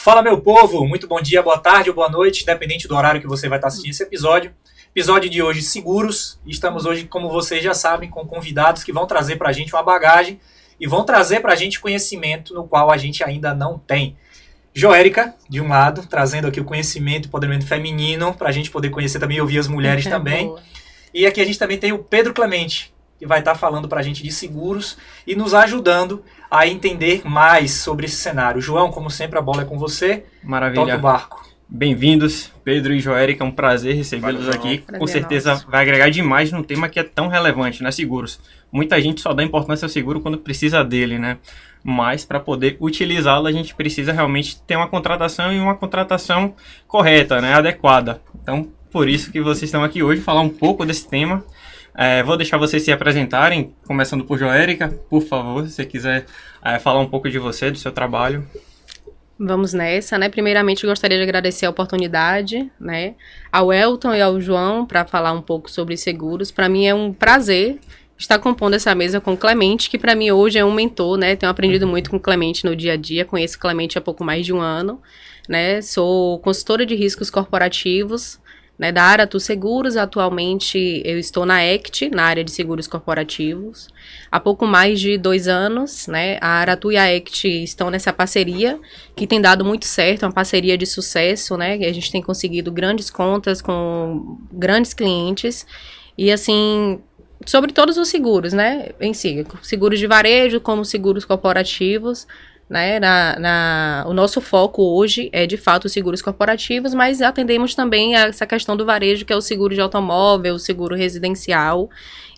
Fala, meu povo, muito bom dia, boa tarde ou boa noite, independente do horário que você vai estar assistindo esse episódio. Episódio de hoje, seguros. Estamos hoje, como vocês já sabem, com convidados que vão trazer pra gente uma bagagem e vão trazer pra gente conhecimento no qual a gente ainda não tem. Joérica, de um lado, trazendo aqui o conhecimento e empoderamento feminino, pra gente poder conhecer também e ouvir as mulheres também. Boa. E aqui a gente também tem o Pedro Clemente, que vai estar falando pra gente de seguros e nos ajudando a entender mais sobre esse cenário. João, como sempre, a bola é com você. Maravilha. Toca o barco. Bem-vindos, Pedro e Joérica, é um prazer recebê-los aqui. Prazer Com certeza nosso. vai agregar demais num tema que é tão relevante, né? Seguros. Muita gente só dá importância ao seguro quando precisa dele, né? Mas para poder utilizá-lo, a gente precisa realmente ter uma contratação e uma contratação correta, né? Adequada. Então, por isso que vocês estão aqui hoje, falar um pouco desse tema. Vou deixar vocês se apresentarem, começando por Joérica, por favor, se você quiser falar um pouco de você, do seu trabalho. Vamos nessa, né? Primeiramente, gostaria de agradecer a oportunidade, né, ao Elton e ao João para falar um pouco sobre seguros. Para mim é um prazer estar compondo essa mesa com o Clemente, que para mim hoje é um mentor, né? Tenho aprendido muito com o Clemente no dia a dia. Conheço o Clemente há pouco mais de um ano, né? Sou consultora de riscos corporativos, né, da Aratu Seguros. Atualmente eu estou na ECT, na área de seguros corporativos. Há pouco mais de 2 anos, né, a Aratu e a ECT estão nessa parceria, que tem dado muito certo, uma parceria de sucesso, né, que a gente tem conseguido grandes contas com grandes clientes, e assim, sobre todos os seguros, né, em si, seguros de varejo como seguros corporativos, né, o nosso foco hoje é de fato os seguros corporativos, mas atendemos também a essa questão do varejo, que é o seguro de automóvel, o seguro residencial.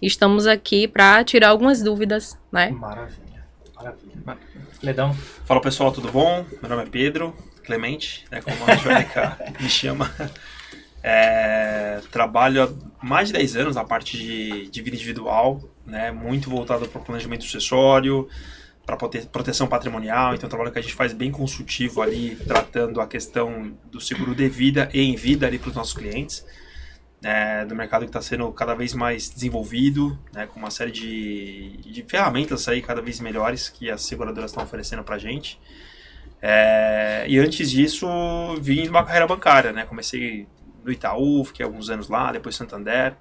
Estamos aqui para tirar algumas dúvidas, né? Maravilha, maravilha. Ledão. Fala pessoal, tudo bom? Meu nome é Pedro Clemente, como a Joérica me chama. Trabalho há mais de 10 anos na parte de vida individual, né, muito voltado para o planejamento sucessório, para proteção patrimonial. Então, é um trabalho que a gente faz bem consultivo ali, tratando a questão do seguro de vida e em vida ali para os nossos clientes, do mercado que está sendo cada vez mais desenvolvido, né, com uma série de ferramentas aí cada vez melhores que as seguradoras estão oferecendo para a gente. E antes disso, vim de uma carreira bancária, né, comecei no Itaú, fiquei alguns anos lá, depois Santander,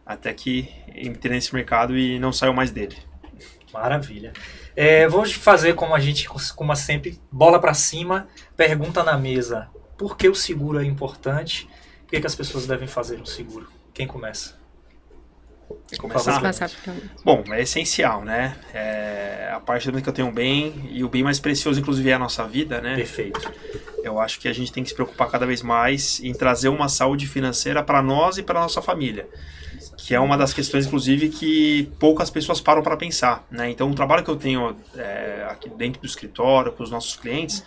até que entrei nesse mercado e não saio mais dele. Maravilha. Vou fazer como sempre, bola para cima, pergunta na mesa. Por que o seguro é importante? Por que as pessoas devem fazer um seguro? Quem começa? Quer começar? Bom, é essencial, né? A parte do momento que eu tenho um bem, e o bem mais precioso, inclusive, é a nossa vida, né? Perfeito. Eu acho que a gente tem que se preocupar cada vez mais em trazer uma saúde financeira para nós e para a nossa família, que é uma das questões, inclusive, que poucas pessoas param para pensar, né? Então, o trabalho que eu tenho aqui dentro do escritório, com os nossos clientes,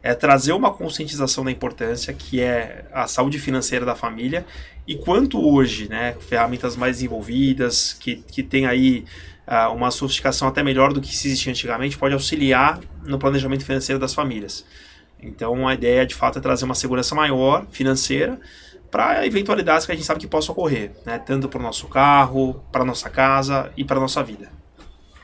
é trazer uma conscientização da importância que é a saúde financeira da família, e quanto hoje, né, ferramentas mais desenvolvidas, que tem aí uma sofisticação até melhor do que se existia antigamente, pode auxiliar no planejamento financeiro das famílias. Então, a ideia, de fato, é trazer uma segurança maior financeira para eventualidades que a gente sabe que possam ocorrer, né? Tanto para o nosso carro, para a nossa casa e para a nossa vida.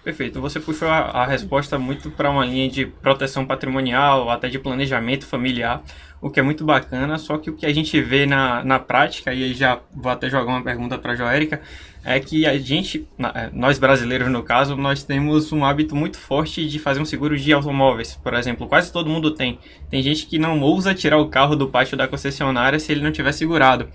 Perfeito, você puxou a resposta muito para uma linha de proteção patrimonial, até de planejamento familiar, o que é muito bacana, só que o que a gente vê na prática, e aí já vou até jogar uma pergunta para a Joérica, é que a gente, nós brasileiros no caso, nós temos um hábito muito forte de fazer um seguro de automóveis, por exemplo, quase todo mundo tem. Tem gente que não ousa tirar o carro do pátio da concessionária se ele não tiver segurado.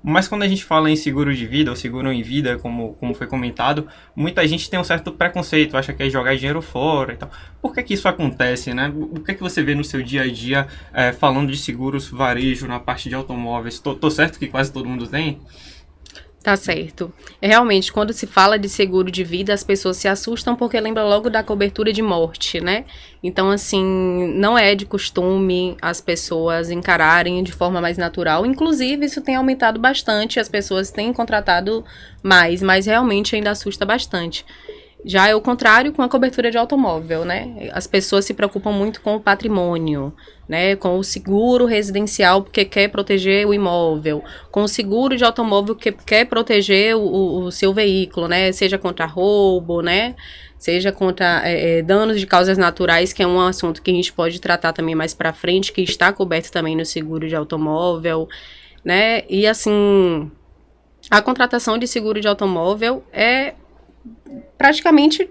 Mas quando a gente fala em seguro de vida, ou seguro em vida, como foi comentado, muita gente tem um certo preconceito, acha que é jogar dinheiro fora e tal. Por que isso acontece, né? O que você vê no seu dia a dia falando de seguros varejo na parte de automóveis? Tô certo que quase todo mundo tem? Tá certo. Realmente, quando se fala de seguro de vida, as pessoas se assustam porque lembram logo da cobertura de morte, né? Então, assim, não é de costume as pessoas encararem de forma mais natural. Inclusive, isso tem aumentado bastante, as pessoas têm contratado mais, mas realmente ainda assusta bastante. Já é o contrário com a cobertura de automóvel, né? As pessoas se preocupam muito com o patrimônio, né? Com o seguro residencial porque quer proteger o imóvel, com o seguro de automóvel que quer proteger o seu veículo, né? Seja contra roubo, né? Seja contra danos de causas naturais, que é um assunto que a gente pode tratar também mais para frente, que está coberto também no seguro de automóvel, né? E assim, a contratação de seguro de automóvel é praticamente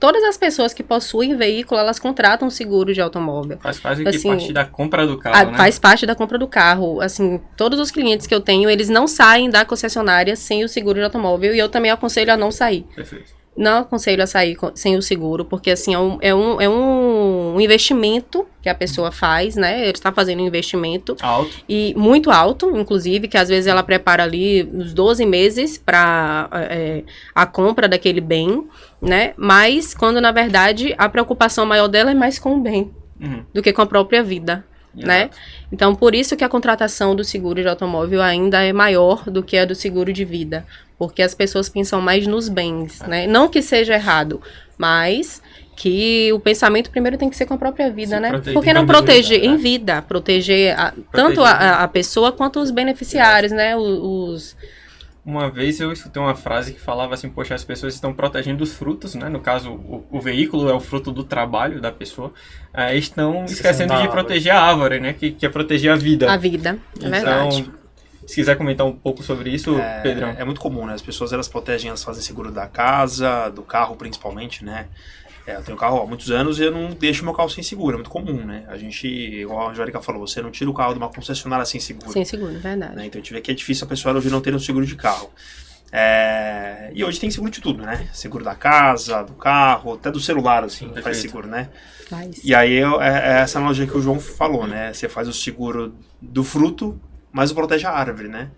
todas as pessoas que possuem veículo, elas contratam seguro de automóvel. Faz quase assim, que parte da compra do carro, né? Faz parte da compra do carro. Assim, todos os clientes que eu tenho, eles não saem da concessionária sem o seguro de automóvel, e eu também aconselho a não sair. Perfeito. Não aconselho a sair sem o seguro, porque assim, é um investimento que a pessoa faz, né? Ele está fazendo um investimento. Alto. E muito alto, inclusive, que às vezes ela prepara ali uns 12 meses para a compra daquele bem, né? Mas quando, na verdade, a preocupação maior dela é mais com o bem do que com a própria vida. Né? Então, por isso que a contratação do seguro de automóvel ainda é maior do que a do seguro de vida, porque as pessoas pensam mais nos bens, né? Não que seja errado, mas que o pensamento primeiro tem que ser com a própria vida, né? Porque não proteger em vida, proteger tanto a pessoa quanto os beneficiários, né? Uma vez eu escutei uma frase que falava assim, poxa, as pessoas estão protegendo os frutos, né? No caso, o veículo é o fruto do trabalho da pessoa. Estão esquecendo de proteger a árvore, né? Que é proteger a vida. A vida, é verdade. Então, se quiser comentar um pouco sobre isso, Pedrão. É muito comum, né? As pessoas, elas protegem, elas fazem seguro da casa, do carro principalmente, né? Eu tenho carro há muitos anos e eu não deixo meu carro sem seguro, é muito comum, né? A gente, igual a Angélica falou, você não tira o carro de uma concessionária sem seguro. Sem seguro, verdade. Né? Então a gente vê que é difícil a pessoa hoje não ter um seguro de carro. E hoje tem seguro de tudo, né? Seguro da casa, do carro, até do celular, assim, faz seguro, né? Faz. E aí é essa analogia que o João falou, né? Você faz o seguro do fruto, mas protege a árvore, né?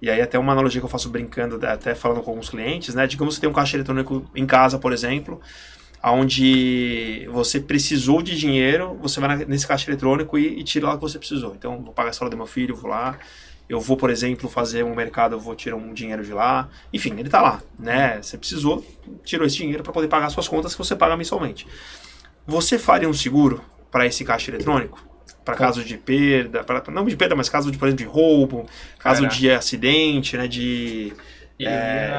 E aí até uma analogia que eu faço brincando, até falando com alguns clientes, né? Digamos que você tem um caixa eletrônico em casa, por exemplo, onde você precisou de dinheiro, você vai nesse caixa eletrônico e tira lá o que você precisou. Então, vou pagar a escola do meu filho, vou lá. Eu vou, por exemplo, fazer um mercado, eu vou tirar um dinheiro de lá. Enfim, ele tá lá, né? Você precisou, tirou esse dinheiro para poder pagar suas contas que você paga mensalmente. Você faria um seguro para esse caixa eletrônico? Para caso de perda, não de perda, mas caso de, por exemplo, de roubo, caso de acidente, né? De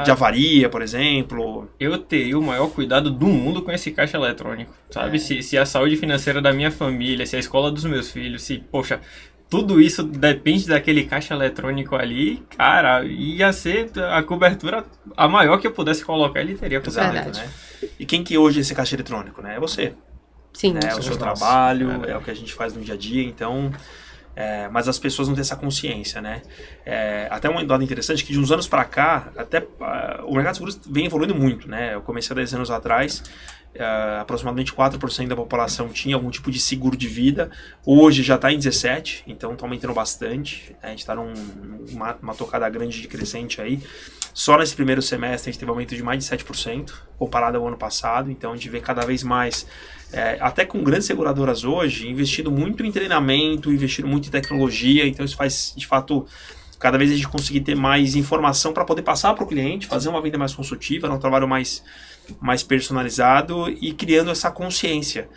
avaria, por exemplo. Eu teria o maior cuidado do mundo com esse caixa eletrônico, sabe? Se a saúde financeira da minha família, se a escola dos meus filhos, poxa, tudo isso depende daquele caixa eletrônico ali, cara, ia ser a cobertura a maior que eu pudesse colocar, ele teria cobertura. Exato, né? E quem que hoje é esse caixa eletrônico, né? É você. Sim. É o seu trabalho, é o que a gente faz no dia a dia, então... mas as pessoas não têm essa consciência, né? Até um dado interessante que de uns anos para cá, o mercado de seguros vem evoluindo muito, né? Eu comecei há 10 anos atrás, aproximadamente 4% da população tinha algum tipo de seguro de vida, hoje já está em 17%, então está aumentando bastante, a gente está numa tocada grande de crescente aí. Só nesse primeiro semestre a gente teve um aumento de mais de 7% comparado ao ano passado, então a gente vê cada vez mais, até com grandes seguradoras hoje, investindo muito em treinamento, investindo muito em tecnologia, então isso faz, de fato, cada vez a gente conseguir ter mais informação para poder passar para o cliente, fazer uma venda mais consultiva, um trabalho mais personalizado e criando essa consciência,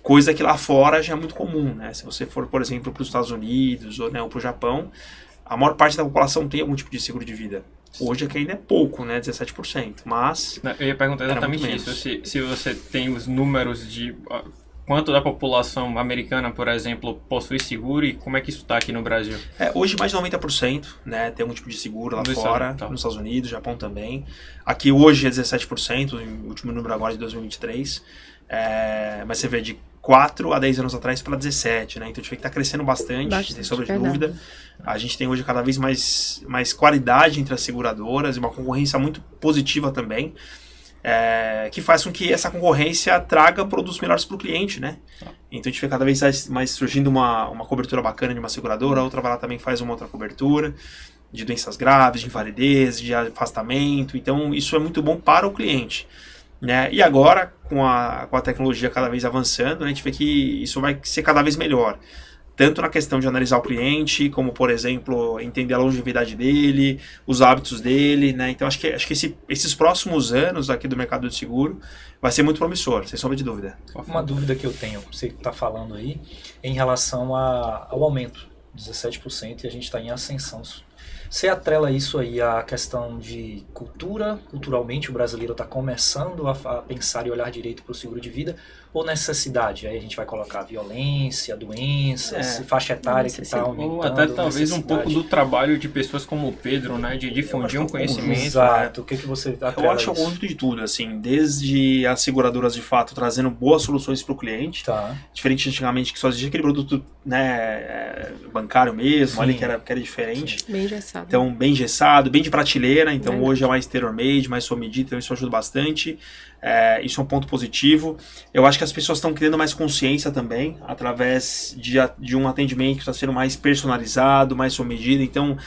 coisa que lá fora já é muito comum, né? Se você for, por exemplo, para os Estados Unidos ou para o Japão, a maior parte da população tem algum tipo de seguro de vida. Hoje aqui ainda é pouco, né? 17%, mas... Eu ia perguntar exatamente isso, se você tem os números de quanto da população americana, por exemplo, possui seguro e como é que isso está aqui no Brasil? Hoje mais de 90%, né? Tem algum tipo de seguro lá fora, nos Estados Unidos, Japão também. Aqui hoje é 17%, o último número agora é de 2023. Mas você vê de 4 a 10 anos atrás para 17, né? Então a gente vê que está crescendo bastante, sem sombra de dúvida. A gente tem hoje cada vez mais qualidade entre as seguradoras e uma concorrência muito positiva também, que faz com que essa concorrência traga produtos melhores para o cliente, né? Então a gente vê cada vez mais surgindo uma cobertura bacana de uma seguradora, a outra vai lá também faz uma outra cobertura de doenças graves, de invalidez, de afastamento. Então isso é muito bom para o cliente. Né? E agora, com a tecnologia cada vez avançando, né, a gente vê que isso vai ser cada vez melhor. tanto na questão de analisar o cliente, como, por exemplo, entender a longevidade dele, os hábitos dele, né? Então, acho que esses próximos anos aqui do mercado de seguro vai ser muito promissor, sem sombra de dúvida. Uma dúvida que eu tenho, você está falando aí, em relação ao aumento, 17%, e a gente está em ascensão. Você atrela isso aí à questão de culturalmente o brasileiro está começando a pensar e olhar direito para o seguro de vida, ou necessidade? Aí a gente vai colocar violência, doenças, faixa etária que está aumentando. Ou até talvez um pouco do trabalho de pessoas como o Pedro, né, de difundir um conhecimento. Exato, o que você atrela? Eu acho que é um conjunto de tudo, assim, desde as seguradoras de fato trazendo boas soluções para o cliente, diferente antigamente que só existia aquele produto, né, bancário mesmo, ali que era diferente. Bem engessado. Então, bem engessado, bem de prateleira, então hoje é mais tailor-made, mais sua medida, então isso ajuda bastante. Isso é um ponto positivo. Eu acho que as pessoas estão criando mais consciência também, através de um atendimento que está sendo mais personalizado, mais sua medida. Então,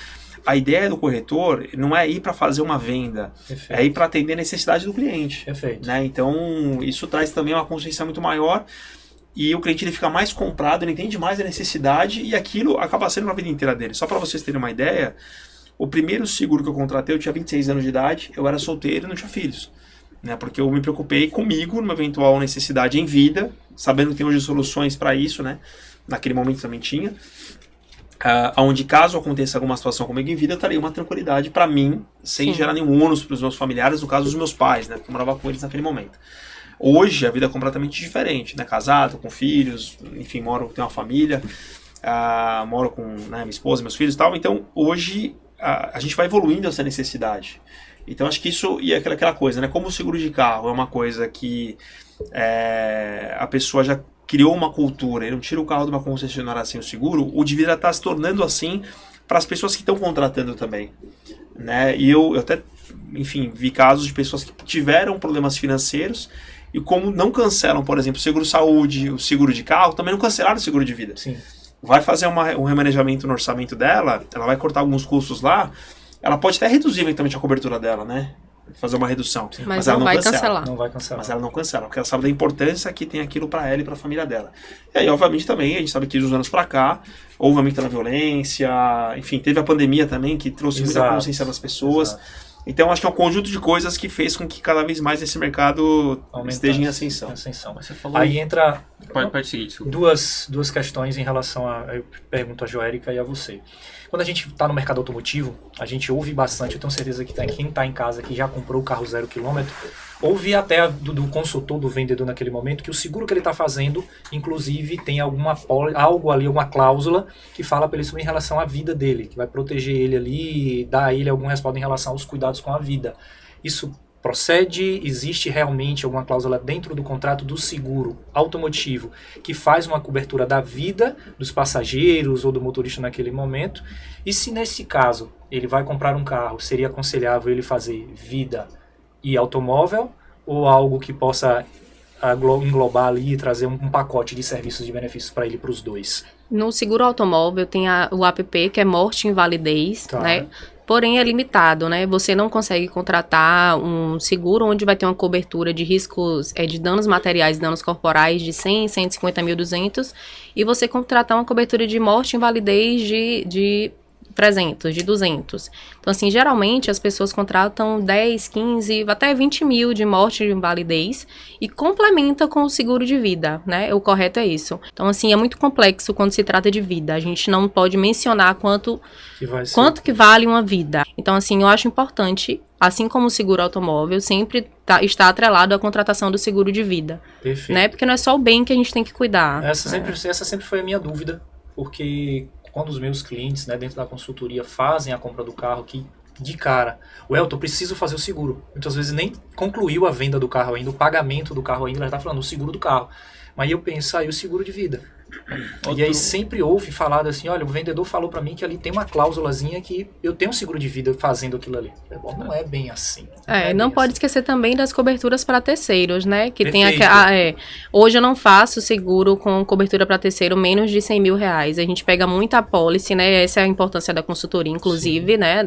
a ideia do corretor não é ir para fazer uma venda, é ir para atender a necessidade do cliente. Perfeito. Né? Então, isso traz também uma consciência muito maior e o cliente ele fica mais comprado, ele entende mais a necessidade e aquilo acaba sendo a vida inteira dele. Só para vocês terem uma ideia, o primeiro seguro que eu contratei, eu tinha 26 anos de idade, eu era solteiro e não tinha filhos. Né, porque eu me preocupei comigo numa eventual necessidade em vida, sabendo que tem hoje soluções para isso, né? Naquele momento também tinha. Onde caso aconteça alguma situação comigo em vida, eu estaria uma tranquilidade para mim, sem gerar nenhum ônus para os meus familiares, no caso dos meus pais, né? Porque eu morava com eles naquele momento. Hoje a vida é completamente diferente, né? Casado, com filhos, enfim, tenho uma família, moro com minha esposa, meus filhos e tal. Então hoje a gente vai evoluindo essa necessidade. Então acho que isso e aquela coisa, né? Como o seguro de carro é uma coisa que a pessoa já criou uma cultura e não tira o carro de uma concessionária sem o seguro, o de vida está se tornando assim para as pessoas que estão contratando também. Né? E eu até, enfim, vi casos de pessoas que tiveram problemas financeiros e como não cancelam, por exemplo, o seguro-saúde, o seguro de carro, também não cancelaram o seguro de vida. Sim. Vai fazer um remanejamento no orçamento dela, ela vai cortar alguns custos lá, ela pode até reduzir eventualmente a cobertura dela, né? Fazer uma redução. Mas ela não vai cancelar. Não vai cancelar. Mas ela não cancela, porque ela sabe da importância que tem aquilo para ela e para a família dela. E aí, obviamente, também, a gente sabe que dos anos para cá, houve um aumento na violência, enfim, teve a pandemia também, que trouxe muita consciência das pessoas. Exato. Então, acho que é um conjunto de coisas que fez com que cada vez mais esse mercado esteja em ascensão. Você falou... Aí entra pode seguir, duas questões em relação eu pergunto a Joérica e a você. Quando a gente está no mercado automotivo, a gente ouve bastante, eu tenho certeza que quem está em casa que já comprou o carro 0 km, ouve até do consultor, do vendedor naquele momento, que o seguro que ele está fazendo, inclusive, tem algo ali, alguma cláusula que fala para ele sobre em relação à vida dele, que vai proteger ele ali, dar a ele algum respaldo em relação aos cuidados com a vida. Isso procede? Existe realmente alguma cláusula dentro do contrato do seguro automotivo que faz uma cobertura da vida dos passageiros ou do motorista naquele momento? E se nesse caso ele vai comprar um carro, seria aconselhável ele fazer vida e automóvel ou algo que possa englobar ali e trazer um pacote de serviços e benefícios para ele, para os dois? No seguro automóvel tem o APP, que é morte e invalidez, né? Porém é limitado, né? Você não consegue contratar um seguro onde vai ter uma cobertura de riscos de danos materiais, danos corporais de 100, 150 mil, 200, e você contratar uma cobertura de morte e invalidez de 300, de 200. Então, assim, geralmente as pessoas contratam 10, 15, até 20 mil de morte e invalidez e complementa com o seguro de vida, né? O correto é isso. Então, assim, é muito complexo quando se trata de vida. A gente não pode mencionar quanto que vale uma vida. Então, assim, eu acho importante, assim como o seguro automóvel, sempre está atrelado à contratação do seguro de vida. Perfeito. Né? Porque não é só o bem que a gente tem que cuidar. Essa sempre foi a minha dúvida, porque quando os meus clientes, né, dentro da consultoria, fazem a compra do carro, que de cara, Elton, eu preciso fazer o seguro. Muitas vezes nem concluiu a venda do carro ainda, o pagamento do carro ainda, ela está falando o seguro do carro. Mas eu penso, o seguro de vida. E aí sempre ouve falado assim, olha, o vendedor falou para mim que ali tem uma cláusulazinha que eu tenho um seguro de vida fazendo aquilo ali. Bom, não é bem assim. Não pode esquecer também das coberturas para terceiros, né? Que tem hoje eu não faço seguro com cobertura para terceiro menos de 100 mil reais. A gente pega muita apólice, né? Essa é a importância da consultoria, inclusive, né?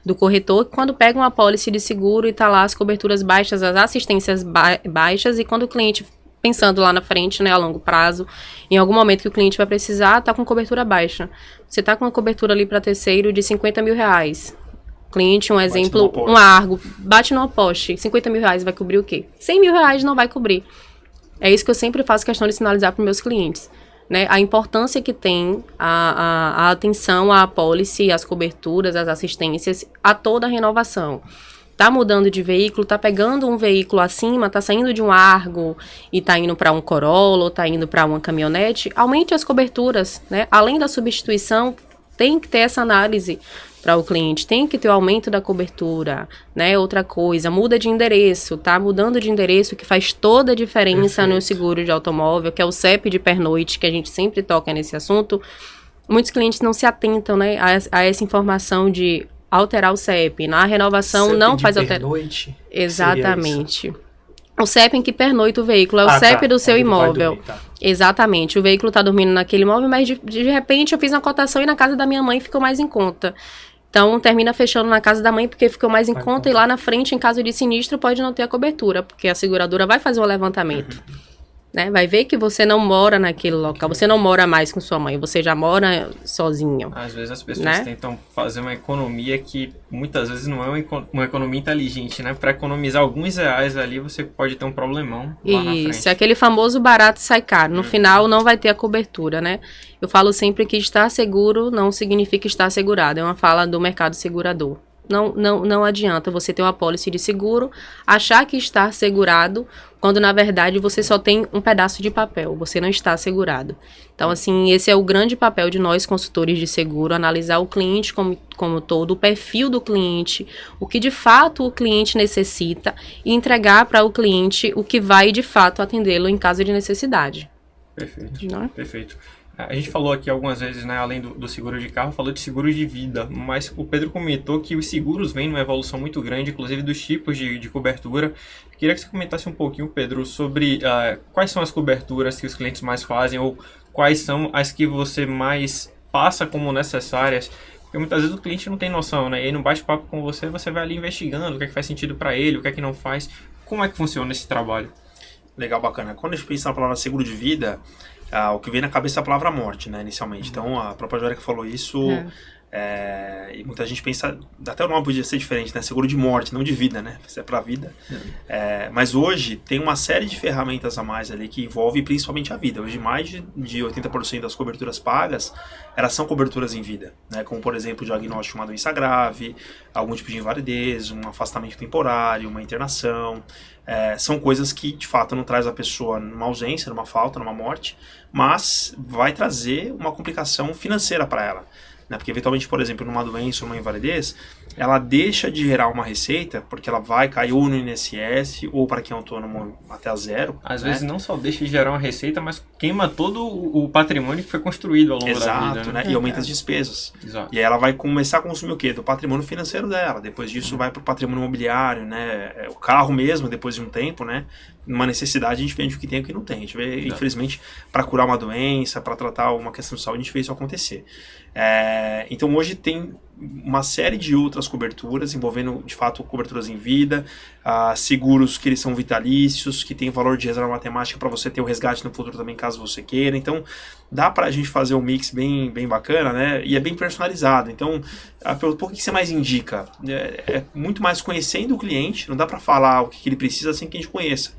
Do corretor, quando pega uma apólice de seguro e tá lá as coberturas baixas, as assistências baixas, e quando o cliente pensando lá na frente, né, a longo prazo, em algum momento que o cliente vai precisar, tá com cobertura baixa. Você tá com uma cobertura ali para terceiro de 50 mil reais. Cliente, um exemplo, um Argo, bate numa poste, 50 mil reais vai cobrir o quê? 100 mil reais não vai cobrir. É isso que eu sempre faço questão de sinalizar para meus clientes, né? A importância que tem a atenção à apólice, às coberturas, às assistências, a toda a renovação. Tá mudando de veículo, tá pegando um veículo acima, tá saindo de um Argo e tá indo para um Corolla, ou tá indo para uma caminhonete, aumente as coberturas, né? Além da substituição, tem que ter essa análise para o cliente, tem que ter o aumento da cobertura, né? Outra coisa, muda de endereço, tá mudando de endereço, que faz toda a diferença no seguro de automóvel, que é o CEP de pernoite, que a gente sempre toca nesse assunto. Muitos clientes não se atentam, né, a essa informação de alterar o CEP. Na renovação CEP não de faz alteração. pernoite? Exatamente. O CEP em que pernoita o veículo, é o CEP do seu Onde ele vai imóvel. dormir, tá. Exatamente. O veículo está dormindo naquele imóvel, mas de repente eu fiz uma cotação e na casa da minha mãe ficou mais em conta. Então, termina fechando na casa da mãe porque ficou mais em conta e lá na frente, em caso de sinistro, pode não ter a cobertura, porque a seguradora vai fazer um levantamento. Né? Vai ver que você não mora naquele local, você não mora mais com sua mãe, você já mora sozinho. Às vezes as pessoas né? tentam fazer uma economia que muitas vezes não é uma economia inteligente, né? Para economizar alguns reais ali, você pode ter um problemão lá na frente. Isso, aquele famoso barato sai caro. No final não vai ter a cobertura, né? Eu falo sempre que estar seguro não significa estar assegurado. É uma fala do mercado segurador. Não adianta você ter uma apólice de seguro, achar que está segurado, quando na verdade você só tem um pedaço de papel, você não está segurado. Então, assim, esse é o grande papel de nós, consultores de seguro, analisar o cliente como todo, o perfil do cliente, o que de fato o cliente necessita e entregar para o cliente o que vai de fato atendê-lo em caso de necessidade. Perfeito, Não? perfeito. A gente falou aqui algumas vezes, né, além do seguro de carro, falou de seguro de vida, mas o Pedro comentou que os seguros vêm numa evolução muito grande, inclusive dos tipos de cobertura. Queria que você comentasse um pouquinho, Pedro, sobre quais são as coberturas que os clientes mais fazem ou quais são as que você mais passa como necessárias. Porque muitas vezes o cliente não tem noção, né? E aí no bate-papo com você, você vai ali investigando o que é que faz sentido para ele, o que é que não faz. Como é que funciona esse trabalho? Legal, bacana. Quando a gente pensa na palavra seguro de vida, o que vem na cabeça é a palavra morte, né, inicialmente. Então, a própria Jórica falou isso, e muita gente pensa, até o nome podia ser diferente, né, seguro de morte, não de vida, né, isso é pra vida. Mas hoje tem uma série de ferramentas a mais ali que envolve principalmente a vida. Hoje mais de 80% das coberturas pagas, elas são coberturas em vida, né, como por exemplo o diagnóstico de uma doença grave, algum tipo de invalidez, um afastamento temporário, uma internação. São coisas que de fato não traz a pessoa numa ausência, numa falta, numa morte, mas vai trazer uma complicação financeira para ela, né? Porque eventualmente, por exemplo, numa doença ou numa invalidez, ela deixa de gerar uma receita, porque ela vai cair ou no INSS, ou para quem é autônomo até a zero. Às né? vezes não só deixa de gerar uma receita, mas queima todo o patrimônio que foi construído ao longo da vida. Né? E aumenta as despesas. Exato. E aí ela vai começar a consumir o quê? Do patrimônio financeiro dela. Depois disso vai para o patrimônio imobiliário, né? O carro mesmo, depois de um tempo, né? Numa necessidade, a gente vende o que tem e o que não tem. A gente vê, infelizmente, para curar uma doença, para tratar uma questão de saúde, a gente vê isso acontecer. Então hoje tem uma série de outras coberturas envolvendo de fato coberturas em vida, seguros que eles são vitalícios, que tem valor de reserva matemática para você ter o resgate no futuro também caso você queira. Então dá para a gente fazer um mix bem bacana, né? E é bem personalizado. Então por que você mais indica? É muito mais conhecendo o cliente, não dá para falar o que ele precisa sem que a gente conheça.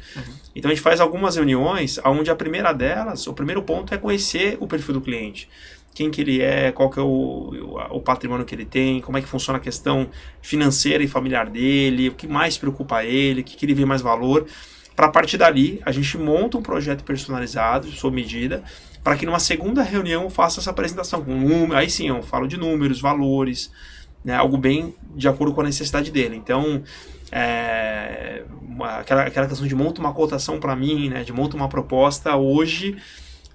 Então a gente faz algumas reuniões onde a primeira delas, o primeiro ponto é conhecer o perfil do cliente. Quem que ele é, qual que é o patrimônio que ele tem, como é que funciona a questão financeira e familiar dele, o que mais preocupa ele, o que ele vê mais valor. Para a partir dali, a gente monta um projeto personalizado, sob medida, para que numa segunda reunião eu faça essa apresentação. Aí sim, eu falo de números, valores, né, algo bem de acordo com a necessidade dele. Então, aquela questão de monta uma cotação para mim, né, de monta uma proposta, hoje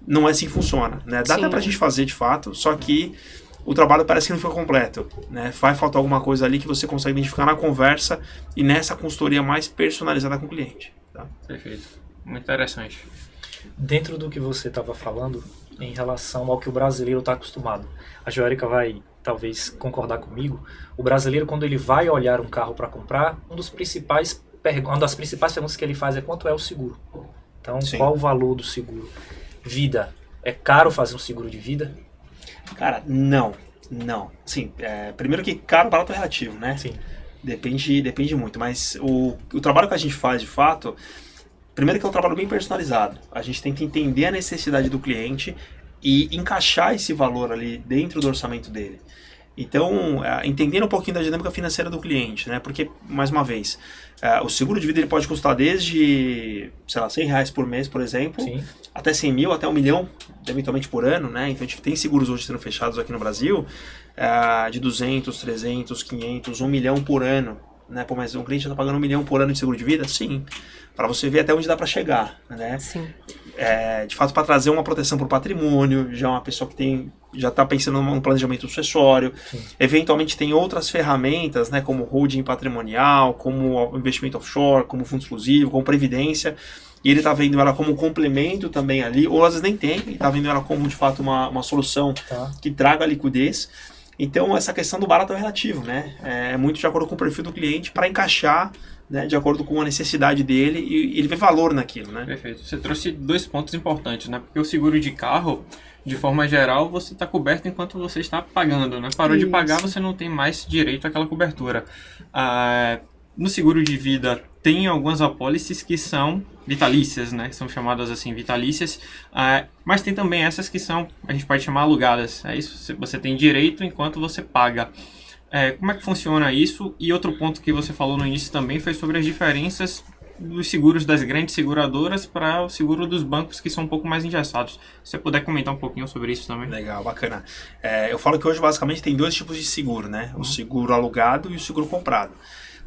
não é assim que funciona, né? Dá até pra gente fazer de fato, só que o trabalho parece que não foi completo, né? Vai faltar alguma coisa ali que você consegue identificar na conversa e nessa consultoria mais personalizada com o cliente. Tá? Perfeito, muito interessante. Dentro do que você estava falando, em relação ao que o brasileiro está acostumado, a Jórica vai talvez concordar comigo, o brasileiro quando ele vai olhar um carro para comprar, uma das principais perguntas que ele faz é quanto é o seguro. Então, Sim. qual o valor do seguro? Vida. É caro fazer um seguro de vida? Cara, não. Sim, primeiro que caro, barato é relativo, né? Sim. Depende muito, mas o trabalho que a gente faz, de fato, primeiro que é um trabalho bem personalizado. A gente tem que entender a necessidade do cliente e encaixar esse valor ali dentro do orçamento dele. Então, entendendo um pouquinho da dinâmica financeira do cliente, né? Porque, mais uma vez, o seguro de vida ele pode custar desde, sei lá, R$100 por mês, por exemplo, Sim. até 100 mil, até 1 milhão, eventualmente por ano, né? Então, a gente tem seguros hoje sendo fechados aqui no Brasil de 200, 300, 500, 1 milhão por ano, né? Pô, mas um cliente está pagando 1 milhão por ano de seguro de vida? Sim. Para você ver até onde dá para chegar, né? Sim. De fato, para trazer uma proteção para o patrimônio, já uma pessoa que já está pensando num planejamento sucessório. Sim. Eventualmente tem outras ferramentas, né, como holding patrimonial, como investimento offshore, como fundo exclusivo, como previdência, e ele está vendo ela como complemento também ali, ou às vezes nem tem, e está vendo ela como de fato uma solução Tá. que traga liquidez. Então essa questão do barato é relativo, né? É muito de acordo com o perfil do cliente para encaixar, né, de acordo com a necessidade dele e ele vê valor naquilo, né? Perfeito. Você trouxe 2 pontos importantes, né? Porque o seguro de carro, de forma geral, você está coberto enquanto você está pagando, né? Parou de Isso. pagar, você não tem mais direito àquela cobertura. No seguro de vida, tem algumas apólices que são vitalícias, né? São chamadas assim, vitalícias. Mas tem também essas que são, a gente pode chamar alugadas. É isso, você tem direito enquanto você paga. Como é que funciona isso? E outro ponto que você falou no início também foi sobre as diferenças dos seguros das grandes seguradoras para o seguro dos bancos, que são um pouco mais engessados. Se você puder comentar um pouquinho sobre isso também. Legal, bacana. Eu falo que hoje basicamente tem 2 tipos de seguro, né? O seguro alugado e o seguro comprado.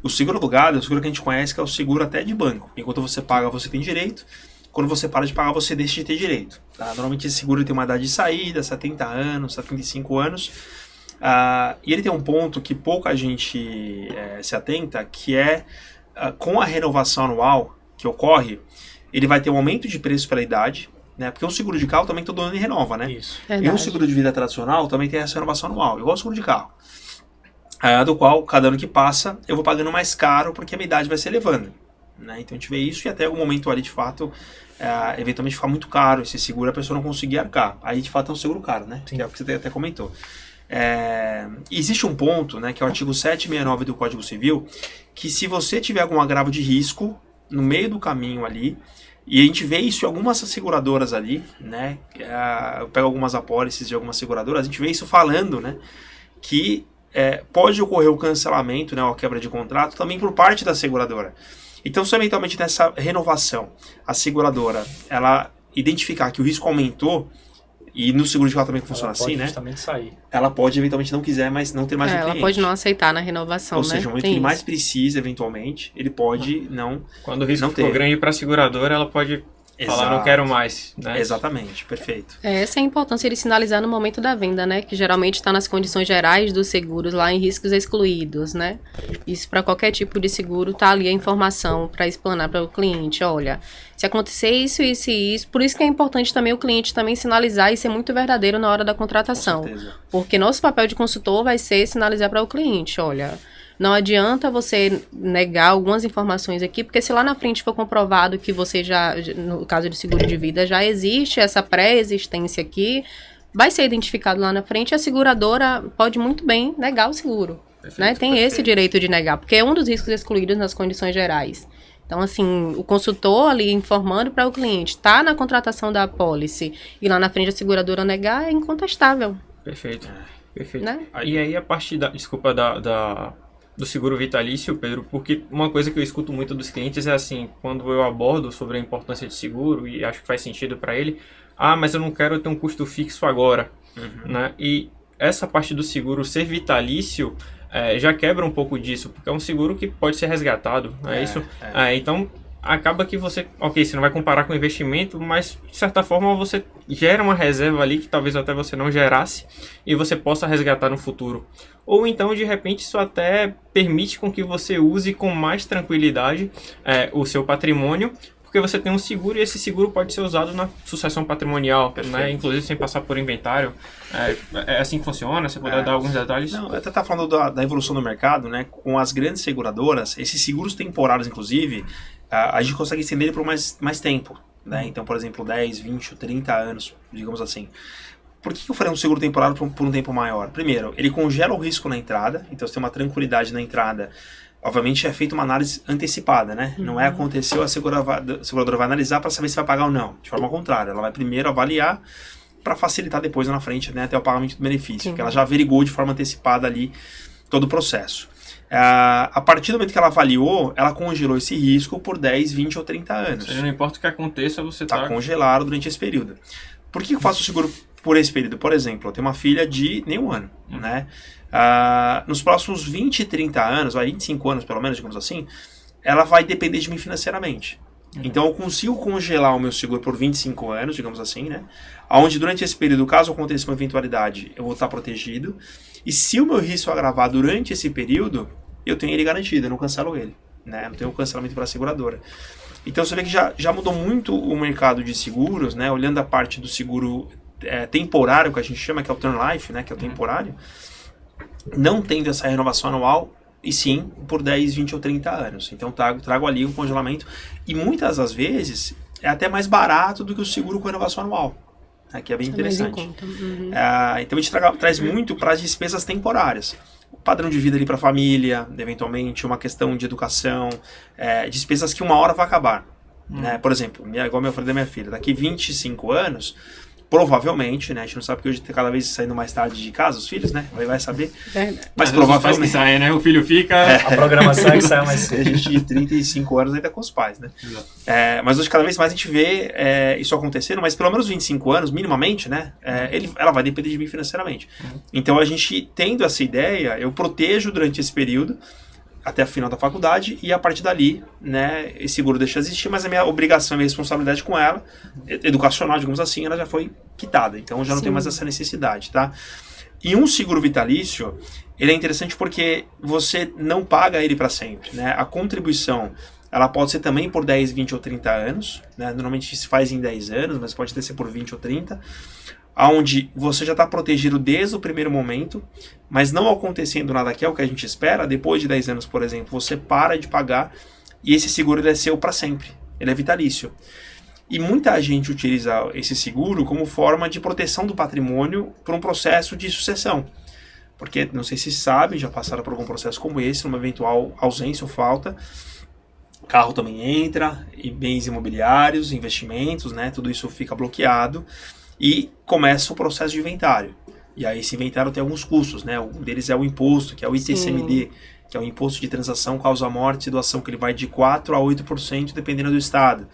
O seguro alugado é o seguro que a gente conhece, que é o seguro até de banco. Enquanto você paga, você tem direito. Quando você para de pagar, você deixa de ter direito. Tá? Normalmente esse seguro tem uma idade de saída, 70 anos, 75 anos. E ele tem um ponto que pouca gente se atenta, que é com a renovação anual que ocorre, ele vai ter um aumento de preço pela idade, né? Porque um seguro de carro também todo ano ele renova, né? Isso. E um Verdade. seguro de vida tradicional também tem essa renovação anual, igual o seguro de carro. Do qual, cada ano que passa, eu vou pagando mais caro porque a minha idade vai se elevando. Né? Então a gente vê isso e até algum momento ali, de fato, eventualmente ficar muito caro esse seguro, a pessoa não conseguir arcar. Aí, de fato, é um seguro caro, né? Sim. Que é o que você até comentou. Existe um ponto, né, que é o artigo 769 do Código Civil, que se você tiver algum agravo de risco no meio do caminho ali, e a gente vê isso em algumas seguradoras ali, né? Eu pego algumas apólices de algumas seguradoras, a gente vê isso falando, né? Que pode ocorrer o cancelamento, né, ou a quebra de contrato também por parte da seguradora. Então, se eventualmente nessa renovação a seguradora ela identificar que o risco aumentou, e no seguro de carro também funciona Ela pode assim, né? justamente sair. Ela pode eventualmente não quiser mais não ter mais um Ela cliente. pode não aceitar na renovação, Ou né? seja, no momento Tem que ele isso. mais precisa, eventualmente, ele pode não. Quando o risco Não ficou ter. grande para a seguradora, ela pode falar, não Exato. quero mais. Né? Exatamente, perfeito. Essa é a importância de sinalizar no momento da venda, né? Que geralmente está nas condições gerais dos seguros, lá em riscos excluídos, né? Isso para qualquer tipo de seguro, tá ali a informação para explanar para o cliente. Olha, se acontecer isso, isso e isso, por isso que é importante também o cliente também sinalizar e ser muito verdadeiro na hora da contratação. Com certeza. Porque nosso papel de consultor vai ser sinalizar para o cliente, olha, não adianta você negar algumas informações aqui, porque se lá na frente for comprovado que você no caso de seguro de vida, já existe essa pré-existência aqui, vai ser identificado lá na frente, a seguradora pode muito bem negar o seguro. Perfeito, Né? Tem perfeito. esse direito de negar, porque é um dos riscos excluídos nas condições gerais. Então, assim, o consultor ali informando para o cliente, está na contratação da apólice e lá na frente a seguradora negar, é incontestável, Perfeito. Perfeito. né? E aí a parte desculpa, do seguro vitalício, Pedro, porque uma coisa que eu escuto muito dos clientes é assim, quando eu abordo sobre a importância de seguro, e acho que faz sentido para ele, mas eu não quero ter um custo fixo agora, né? E essa parte do seguro ser vitalício já quebra um pouco disso, porque é um seguro que pode ser resgatado, é isso? Então, acaba que você não vai comparar com investimento, mas de certa forma você gera uma reserva ali que talvez até você não gerasse e você possa resgatar no futuro. Ou então, de repente, isso até permite com que você use com mais tranquilidade o seu patrimônio, porque você tem um seguro e esse seguro pode ser usado na sucessão patrimonial, né? Inclusive sem passar por inventário. É assim que funciona? Você puder dar alguns detalhes? Não, eu até estava falando da evolução do mercado, né? Com as grandes seguradoras, esses seguros temporários, inclusive, a gente consegue estender ele por mais tempo. né? Então, por exemplo, 10, 20 ou 30 anos, digamos assim. Por que eu faria um seguro temporário por um tempo maior? Primeiro, ele congela o risco na entrada, então você tem uma tranquilidade na entrada. Obviamente é feita uma análise antecipada, né? Não é aconteceu, a seguradora vai analisar para saber se vai pagar ou não. De forma contrária, ela vai primeiro avaliar para facilitar depois na frente, né, até o pagamento do benefício. Porque ela já averigou de forma antecipada ali todo o processo. A partir do momento que ela avaliou, ela congelou esse risco por 10, 20 ou 30 anos. Ou seja, não importa o que aconteça, você está congelado durante esse período. Por que eu faço o seguro por esse período? Por exemplo, eu tenho uma filha de nem um ano, né? Nos próximos 20, 30 anos, 25 anos pelo menos, digamos assim, ela vai depender de mim financeiramente. Então eu consigo congelar o meu seguro por 25 anos, digamos assim, né? Onde durante esse período, caso aconteça uma eventualidade, eu vou estar protegido. E se o meu risco agravar durante esse período, eu tenho ele garantido, eu não cancelo ele, né? Eu não tenho cancelamento para a seguradora. Então você vê que já mudou muito o mercado de seguros, né? Olhando a parte do seguro temporário, que a gente chama, que é o term life, né? Que é o temporário, não tendo essa renovação anual, e sim por 10, 20 ou 30 anos. Então trago ali um congelamento, e muitas das vezes é até mais barato do que o seguro com renovação anual, né? Que é bem interessante. Então a gente traz muito para as despesas temporárias. O padrão de vida ali para a família, eventualmente, uma questão de educação, despesas que uma hora vai acabar. Né? Por exemplo, igual eu falei da minha filha, daqui 25 anos, provavelmente, né? A gente não sabe porque hoje tá cada vez saindo mais tarde de casa, os filhos, né? Vai saber. Mas provavelmente que sai, né? O filho fica... A programação é que sai mais cedo. A gente de 35 anos ainda com os pais, né? Mas hoje cada vez mais a gente vê isso acontecendo, mas pelo menos 25 anos, minimamente, né? Ela vai depender de mim financeiramente. Então a gente, tendo essa ideia, eu protejo durante esse período, até o final da faculdade, e a partir dali, né, esse seguro deixa de existir, mas a minha obrigação e minha responsabilidade com ela, educacional, digamos assim, ela já foi quitada, então eu já não tenho mais essa necessidade, tá? E um seguro vitalício, ele é interessante porque você não paga ele para sempre, né? A contribuição, ela pode ser também por 10, 20 ou 30 anos, né? Normalmente se faz em 10 anos, mas pode ser por 20 ou 30, onde você já está protegido desde o primeiro momento, mas não acontecendo nada que é o que a gente espera, depois de 10 anos, por exemplo, você para de pagar e esse seguro ele é seu para sempre, ele é vitalício. E muita gente utiliza esse seguro como forma de proteção do patrimônio por um processo de sucessão. Porque, não sei se sabem, já passaram por algum processo como esse, uma eventual ausência ou falta, carro também entra, e bens imobiliários, investimentos, né, tudo isso fica bloqueado. E começa o processo de inventário. E aí esse inventário tem alguns custos, né? Um deles é o imposto, que é o ITCMD, que é o Imposto de Transação Causa-Morte e Doação, que ele vai de 4% a 8%, dependendo do estado.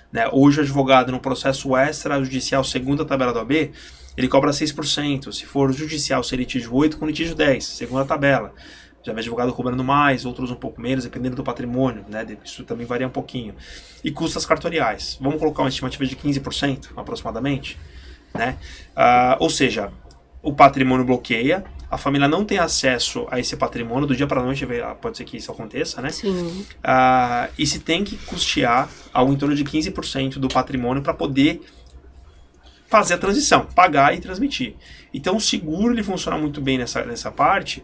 Né? Hoje o advogado, no processo extrajudicial, segunda tabela do AB, ele cobra 6%. Se for judicial, se litígio 8%, com litígio 10%, segunda tabela. Já vê advogado cobrando mais, outros um pouco menos, dependendo do patrimônio, né? Isso também varia um pouquinho. E custas cartoriais. Vamos colocar uma estimativa de 15%, aproximadamente. Né? Ou seja, o patrimônio bloqueia, a família não tem acesso a esse patrimônio, do dia para a noite pode ser que isso aconteça, né? Sim. E se tem que custear algo em torno de 15% do patrimônio para poder fazer a transição, pagar e transmitir. Então o seguro ele funciona muito bem nessa parte,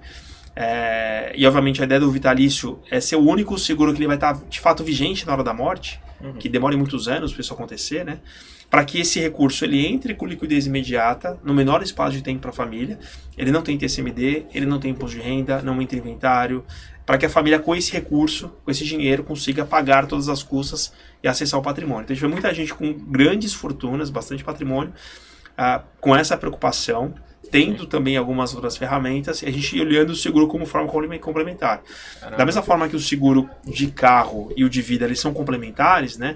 e obviamente a ideia do vitalício é ser o único seguro que ele vai estar de fato vigente na hora da morte, que demore muitos anos para isso acontecer, né? Para que esse recurso ele entre com liquidez imediata, no menor espaço de tempo para a família. Ele não tem TCMD, ele não tem imposto de renda, não entra inventário, para que a família com esse recurso, com esse dinheiro, consiga pagar todas as custas e acessar o patrimônio. Então a gente vê muita gente com grandes fortunas, bastante patrimônio, com essa preocupação, tendo também algumas outras ferramentas, e a gente olhando o seguro como forma complementar. Caramba. Da mesma forma que o seguro de carro e o de vida eles são complementares, né?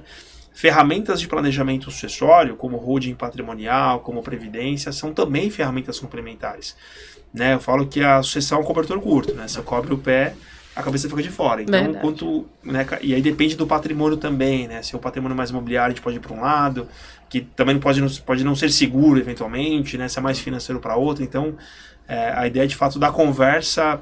Ferramentas de planejamento sucessório, como holding patrimonial, como previdência, são também ferramentas complementares. Né? Eu falo que a sucessão é um cobertor curto, né? Se eu cobre o pé, a cabeça fica de fora. Então, né? E aí depende do patrimônio também, né? Se é o patrimônio mais imobiliário, a gente pode ir para um lado, que também pode não ser seguro, eventualmente, né? Se é mais financeiro para outro. Então, a ideia, de fato, da conversa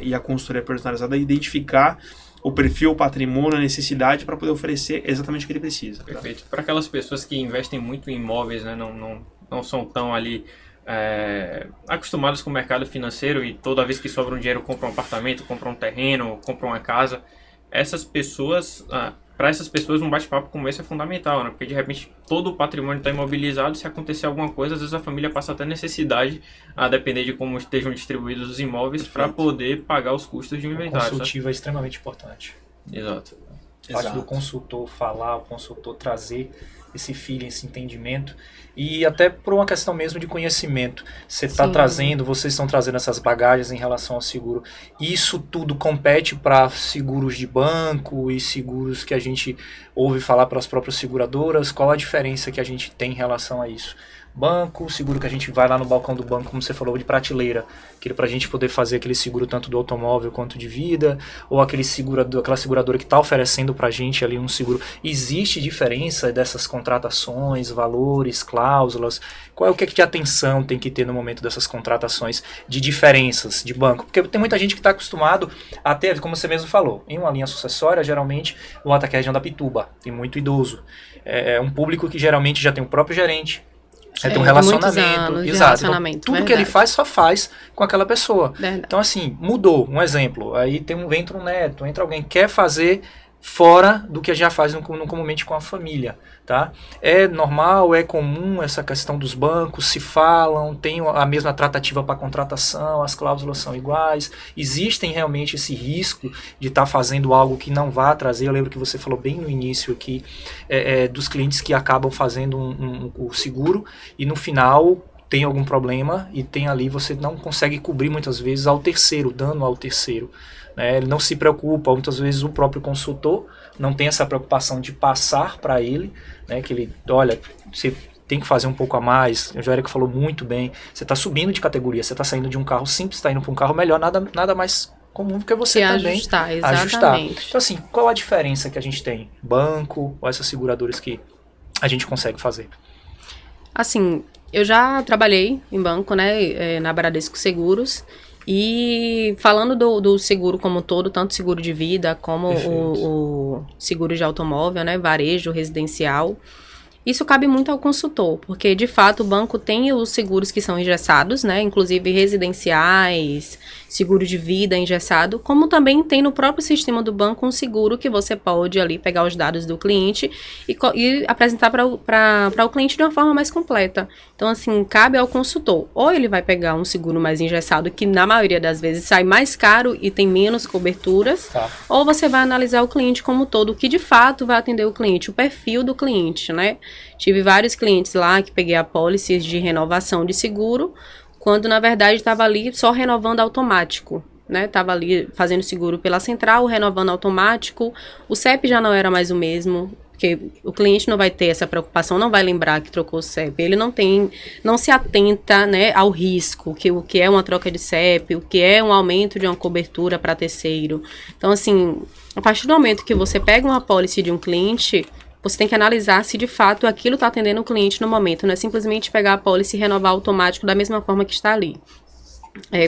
e a consultoria personalizada é identificar o perfil, o patrimônio, a necessidade para poder oferecer exatamente o que ele precisa. Perfeito. Para aquelas pessoas que investem muito em imóveis, né, não são tão ali acostumadas com o mercado financeiro e toda vez que sobra um dinheiro compram um apartamento, compram um terreno, compram uma casa, essas pessoas para essas pessoas um bate-papo como esse é fundamental, né? Porque de repente todo o patrimônio está imobilizado, se acontecer alguma coisa, às vezes a família passa até necessidade, a depender de como estejam distribuídos os imóveis, para poder pagar os custos de um inventário. A consultiva é extremamente importante. Exato. A parte do consultor falar, o consultor trazer esse feeling, esse entendimento, e até por uma questão mesmo de conhecimento. Você está trazendo, vocês estão trazendo essas bagagens em relação ao seguro. Isso tudo compete para seguros de banco e seguros que a gente ouve falar para as próprias seguradoras. Qual a diferença que a gente tem em relação a isso? Banco, seguro que a gente vai lá no balcão do banco, como você falou, de prateleira, aquele para a gente poder fazer aquele seguro tanto do automóvel quanto de vida, ou aquele aquela seguradora que está oferecendo para a gente ali um seguro. Existe diferença dessas contratações, valores, cláusulas? Qual é o que de atenção tem que ter no momento dessas contratações de diferenças de banco? Porque tem muita gente que está acostumado a ter, como você mesmo falou, em uma linha sucessória, geralmente o ataque é a região da Pituba, tem muito idoso. É um público que geralmente já tem o próprio gerente, tem um relacionamento, exato. Então, tudo que ele faz, só faz com aquela pessoa. Verdade. Então, assim, mudou. Um exemplo, aí entra um neto, entra alguém que quer fazer fora do que já faz comumente com a família, tá? É normal, é comum essa questão dos bancos, se falam, tem a mesma tratativa para contratação, as cláusulas são iguais, existem realmente esse risco de estar fazendo algo que não vá trazer. Eu lembro que você falou bem no início aqui, dos clientes que acabam fazendo o seguro e no final tem algum problema e tem ali, você não consegue cobrir muitas vezes dano ao terceiro. Ele não se preocupa, muitas vezes o próprio consultor não tem essa preocupação de passar para ele, né, que ele, olha, você tem que fazer um pouco a mais. O Joérico falou muito bem, você está subindo de categoria, você está saindo de um carro simples, está indo para um carro melhor, nada mais comum do que você também ajustar, exatamente. Então assim, qual a diferença que a gente tem? Banco ou essas seguradoras que a gente consegue fazer? Assim, eu já trabalhei em banco, né, na Bradesco Seguros. E falando do seguro como um todo, tanto seguro de vida como o seguro de automóvel, né, varejo, residencial, isso cabe muito ao consultor, porque de fato o banco tem os seguros que são engessados, né, inclusive residenciais, seguro de vida engessado, como também tem no próprio sistema do banco um seguro que você pode ali pegar os dados do cliente e apresentar para o cliente de uma forma mais completa. Então, assim, cabe ao consultor. Ou ele vai pegar um seguro mais engessado, que na maioria das vezes sai mais caro e tem menos coberturas, ou você vai analisar o cliente como um todo, o que de fato vai atender o cliente, o perfil do cliente, né? Tive vários clientes lá que peguei apólices de renovação de seguro, quando na verdade estava ali só renovando automático, né? Estava ali fazendo seguro pela central, renovando automático, o CEP já não era mais o mesmo, porque o cliente não vai ter essa preocupação, não vai lembrar que trocou o CEP, ele não se atenta, né, ao risco, o que é uma troca de CEP, o que é um aumento de uma cobertura para terceiro. Então, assim, a partir do momento que você pega uma apólice de um cliente, você tem que analisar se de fato aquilo está atendendo o cliente no momento, não é simplesmente pegar a apólice e renovar automático da mesma forma que está ali.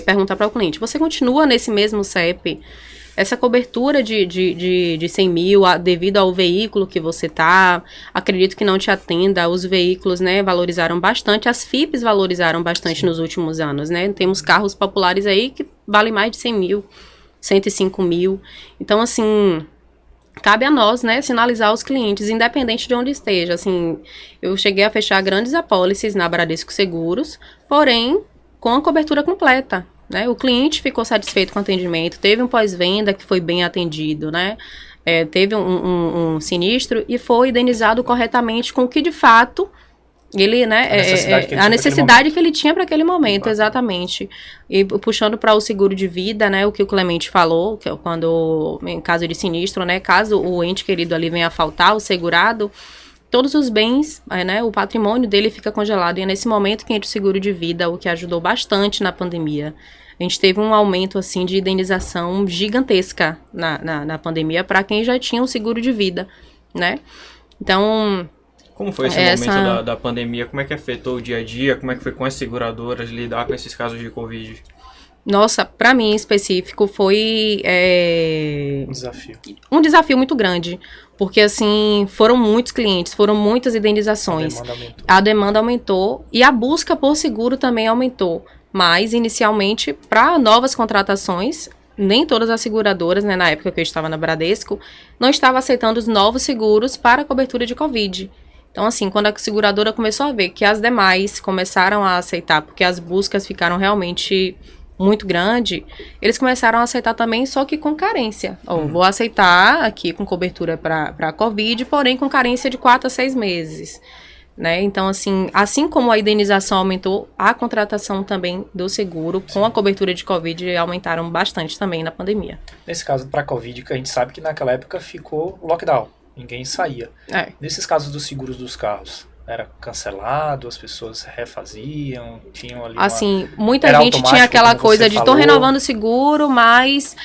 Perguntar para o cliente, você continua nesse mesmo CEP? Essa cobertura de 100 mil devido ao veículo que você tá, acredito que não te atenda. Os veículos, né, valorizaram bastante, as FIPs valorizaram bastante nos últimos anos, né? Temos carros populares aí que valem mais de 100 mil, 105 mil. Então, assim, cabe a nós, né, sinalizar aos clientes, independente de onde esteja. Assim, eu cheguei a fechar grandes apólices na Bradesco Seguros, porém, com a cobertura completa. Né? O cliente ficou satisfeito com o atendimento, teve um pós-venda que foi bem atendido, né? Teve um sinistro e foi indenizado corretamente com o que de fato ele, né, a necessidade que ele tinha para aquele momento, exatamente. E puxando para o seguro de vida, né, o que o Clemente falou, que quando em caso de sinistro, né, caso o ente querido ali venha a faltar, o segurado, todos os bens, né, o patrimônio dele fica congelado. E é nesse momento que entra o seguro de vida, o que ajudou bastante na pandemia. A gente teve um aumento, assim, de indenização gigantesca na pandemia para quem já tinha um seguro de vida, né? Então, como foi esse momento da pandemia? Como é que afetou o dia a dia? Como é que foi com as seguradoras lidar com esses casos de Covid? Nossa, para mim em específico foi um desafio muito grande, porque assim, foram muitos clientes, foram muitas indenizações, a demanda aumentou e a busca por seguro também aumentou, mas inicialmente para novas contratações nem todas as seguradoras, né, na época que eu estava na Bradesco, não estavam aceitando os novos seguros para a cobertura de Covid. Então, assim, quando a seguradora começou a ver que as demais começaram a aceitar, porque as buscas ficaram realmente muito grandes, eles começaram a aceitar também, só que com carência. Vou aceitar aqui com cobertura para Covid, porém com carência de 4 a 6 meses. Né? Então, assim como a indenização aumentou, a contratação também do seguro com a cobertura de Covid aumentaram bastante também na pandemia. Nesse caso, para a Covid, que a gente sabe que naquela época ficou lockdown, ninguém saía. Nesses casos dos seguros dos carros, era cancelado, as pessoas refaziam, tinham ali muita gente tinha aquela coisa de tô renovando o seguro, mas